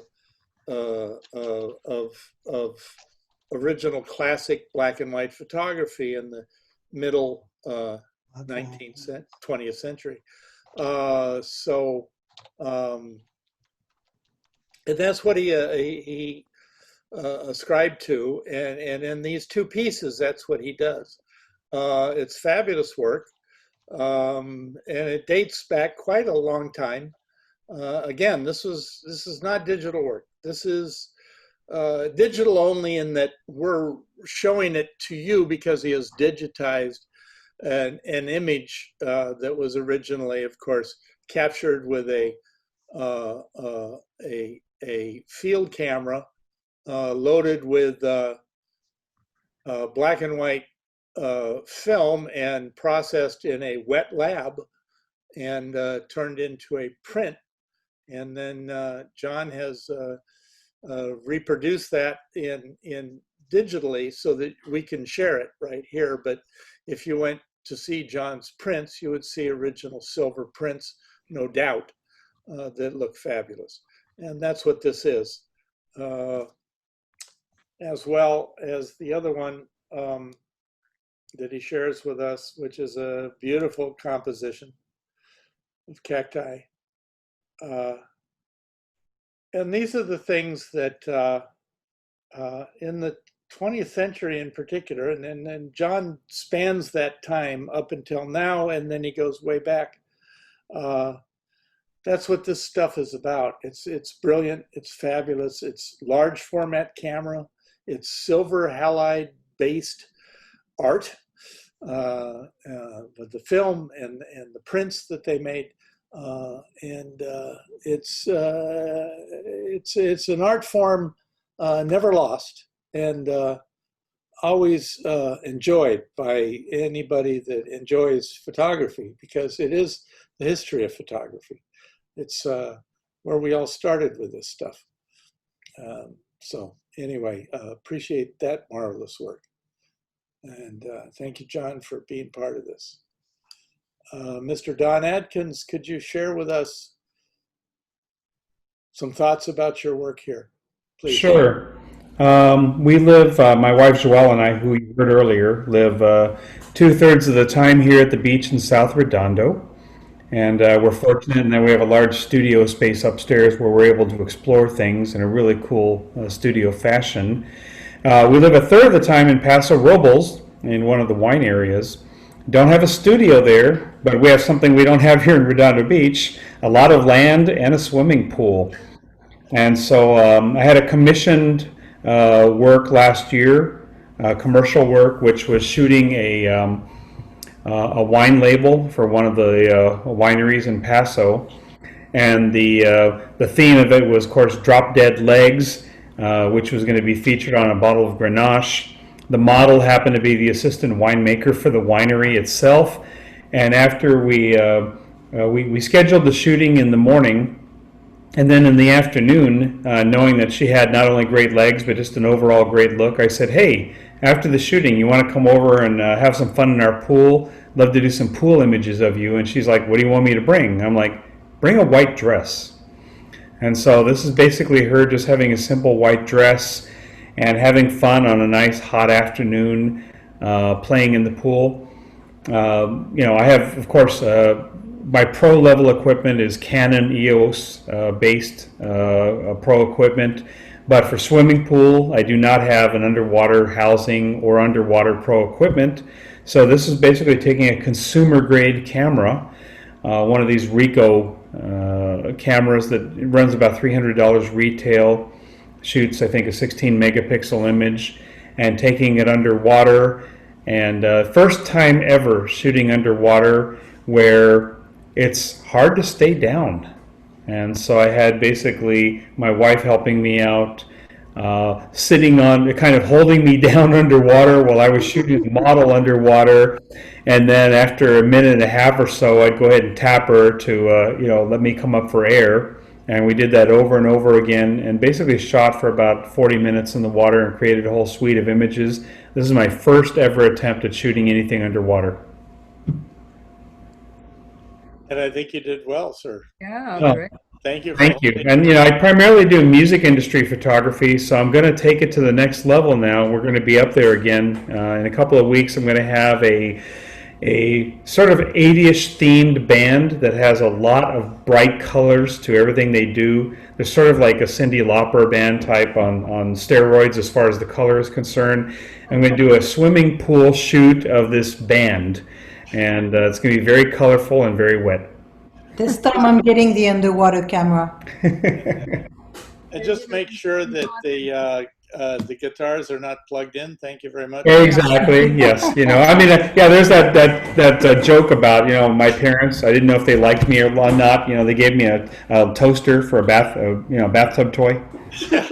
original classic black and white photography in the middle 20th century. And that's what he ascribed to, and in these two pieces, that's what he does. It's fabulous work, and it dates back quite a long time. Again, this is not digital work. This is digital only in that we're showing it to you because he has digitized an image that was originally, of course, captured with a field camera loaded with black and white film and processed in a wet lab and turned into a print. And then John has reproduced that in digitally so that we can share it right here. But if you went to see John's prints, you would see original silver prints, no doubt, that look fabulous. And that's what this is, as well as the other one that he shares with us, which is a beautiful composition of cacti. And these are the things that in the 20th century in particular, and then John spans that time up until now, and then he goes way back. That's what this stuff is about. It's brilliant, it's fabulous, it's large format camera, it's silver halide based art with the film and the prints that they made. It's an art form never lost and always enjoyed by anybody that enjoys photography, because it is the history of photography. It's where we all started with this stuff. So anyway, appreciate that marvelous work. And thank you, John, for being part of this. Mr. Don Adkins, could you share with us some thoughts about your work here, please? Sure. We live, my wife Joelle and I, who you heard earlier, live 2/3 of the time here at the beach in South Redondo. And we're fortunate in that we have a large studio space upstairs where we're able to explore things in a really cool studio fashion. We live 1/3 of the time in Paso Robles, in one of the wine areas. Don't have a studio there, but we have something we don't have here in Redondo Beach, a lot of land and a swimming pool. And so I had a commissioned work last year, commercial work, which was shooting a wine label for one of the wineries in Paso. And the theme of it was, of course, Drop Dead Legs, which was going to be featured on a bottle of Grenache. The model happened to be the assistant winemaker for the winery itself. And after we scheduled the shooting in the morning, and then in the afternoon, knowing that she had not only great legs, but just an overall great look, I said, hey, after the shooting, you want to come over and have some fun in our pool? Love to do some pool images of you. And she's like, what do you want me to bring? I'm like, bring a white dress. And so this is basically her just having a simple white dress and having fun on a nice hot afternoon, playing in the pool. I have, of course, my pro level equipment is Canon EOS based pro equipment, but for swimming pool, I do not have an underwater housing or underwater pro equipment. So this is basically taking a consumer grade camera, one of these Ricoh cameras that runs about $300 retail, shoots I think a 16 megapixel image, and taking it underwater. And first time ever shooting underwater where it's hard to stay down. And so I had basically my wife helping me out, sitting on, kind of holding me down underwater while I was shooting the model underwater. And then after a minute and a half or so, I'd go ahead and tap her to, let me come up for air. And we did that over and over again, and basically shot for about 40 minutes in the water and created a whole suite of images. This is my first ever attempt at shooting anything underwater. And I think you did well, sir. Yeah, Oh, great. Thank you. thank you. And I primarily do music industry photography, so I'm going to take it to the next level now. We're going to be up there again in a couple of weeks. I'm going to have a sort of 80ish themed band that has a lot of bright colors to everything they do. They're sort of like a Cyndi Lauper band type on steroids as far as the color is concerned. I'm going to do a swimming pool shoot of this band, and it's going to be very colorful and very wet. This time I'm getting the underwater camera. And just make sure that the guitars are not plugged in. Thank you very much. Exactly. Yes. There's that joke about my parents. I didn't know if they liked me or not. They gave me a toaster for a bathtub toy. Yeah,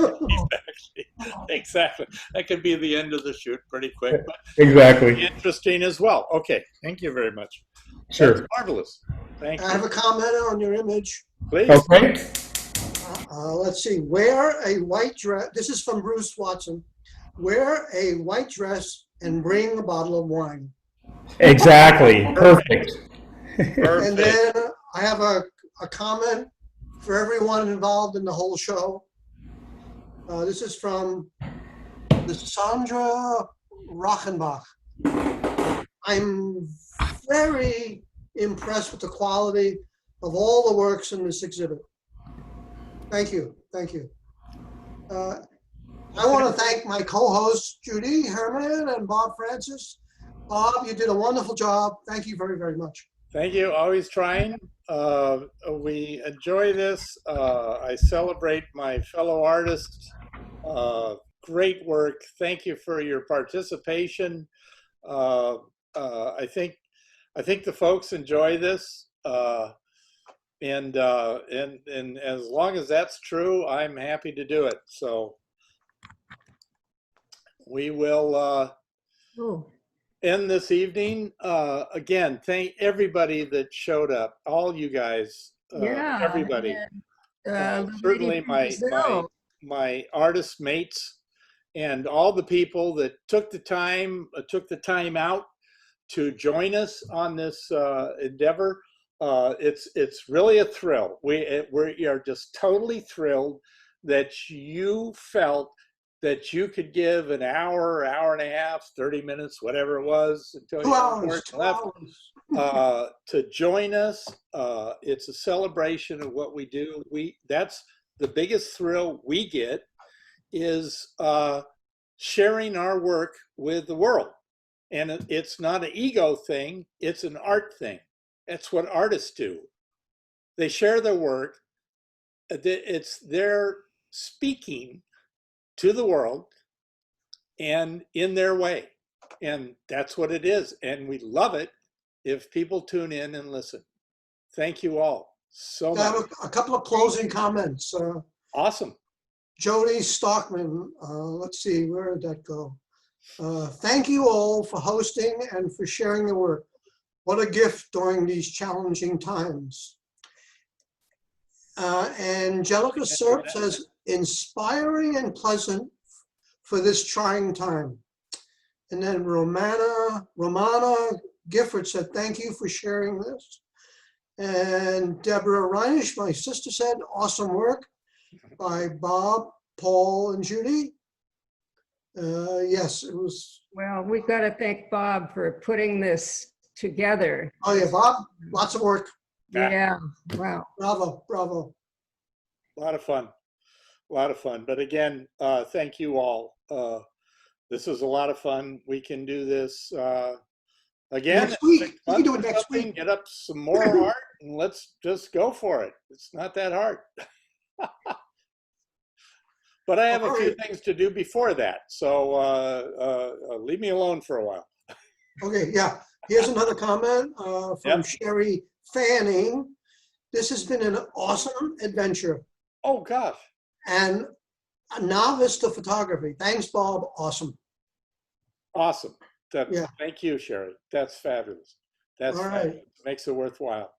exactly. That could be the end of the shoot pretty quick, but Exactly. interesting as well. Okay. Thank you very much. Sure. That's marvelous. Thank you. I have a comment on your image. Please. Okay. Let's see. Wear a white dress. This is from Bruce Watson. Wear a white dress and bring a bottle of wine. Exactly. Perfect. And then I have a comment for everyone involved in the whole show. This is from Sandra Rochenbach. I'm very impressed with the quality of all the works in this exhibit. Thank you. Thank you. I want to thank my co-hosts, Judy Herman and Bob Francis. Bob, you did a wonderful job. Thank you very, very much. Thank you. Always trying. We enjoy this. I celebrate my fellow artists. Great work. Thank you for your participation. I think the folks enjoy this. And as long as that's true, I'm happy to do it. So we will end this evening. Again, thank everybody that showed up, all you guys, everybody. Certainly my artist mates and all the people that took the time out to join us on this endeavor. It's really a thrill. We are just totally thrilled that you felt that you could give an hour, hour and a half, 30 minutes, whatever it was, until you left, to join us. It's a celebration of what we do. That's the biggest thrill we get, is sharing our work with the world. And it's not an ego thing, it's an art thing. That's what artists do. They share their work. It's their speaking to the world and in their way. And that's what it is. And we love it. if people tune in and listen. Thank you all so I have much. a couple of closing comments. Awesome. Jody Stockman, let's see, where did that go? Thank you all for hosting and for sharing the work. What a gift during these challenging times. Angelica Serp says, inspiring and pleasant for this trying time. And then Romana Gifford said, thank you for sharing this. And Deborah Reinisch, my sister, said, awesome work by Bob, Paul, and Judy. Yes, it was. Well, we've got to thank Bob for putting this together. Oh yeah, Bob, lots of work. Yeah, wow. Bravo, bravo. A lot of fun. A lot of fun. But again, thank you all. This is a lot of fun. We can do this again. Next week. 6 We can do it months or next something, week. Get up some more art and let's just go for it. It's not that hard. But I have a few things to do before that. So leave me alone for a while. Okay, yeah. Here's another comment from Sherry Fanning. This has been an awesome adventure. Oh, gosh. And a novice to photography. Thanks, Bob. Awesome. Awesome. Thank you, Sherry. That's fabulous. That's all fabulous. right. Makes it worthwhile.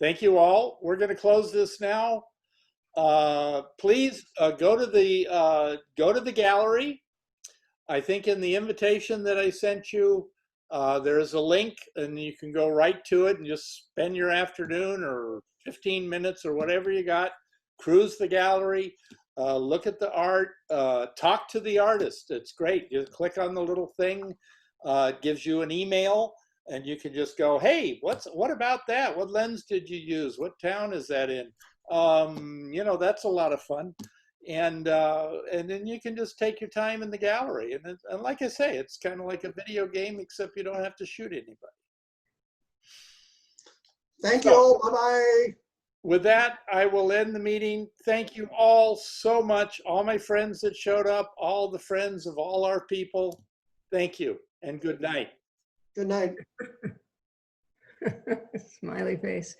Thank you all. We're going to close this now. Please go to the gallery. I think in the invitation that I sent you, there's a link and you can go right to it and just spend your afternoon or 15 minutes or whatever you got, cruise the gallery, look at the art, talk to the artist. It's great. You click on the little thing, it gives you an email and you can just go, hey, what about that? What lens did you use? What town is that in? You know, that's a lot of fun. And then you can just take your time in the gallery. And like I say, it's kind of like a video game, except you don't have to shoot anybody. Thank you all. Bye-bye. With that, I will end the meeting. Thank you all so much. All my friends that showed up, all the friends of all our people. Thank you and good night. Good night. Smiley face.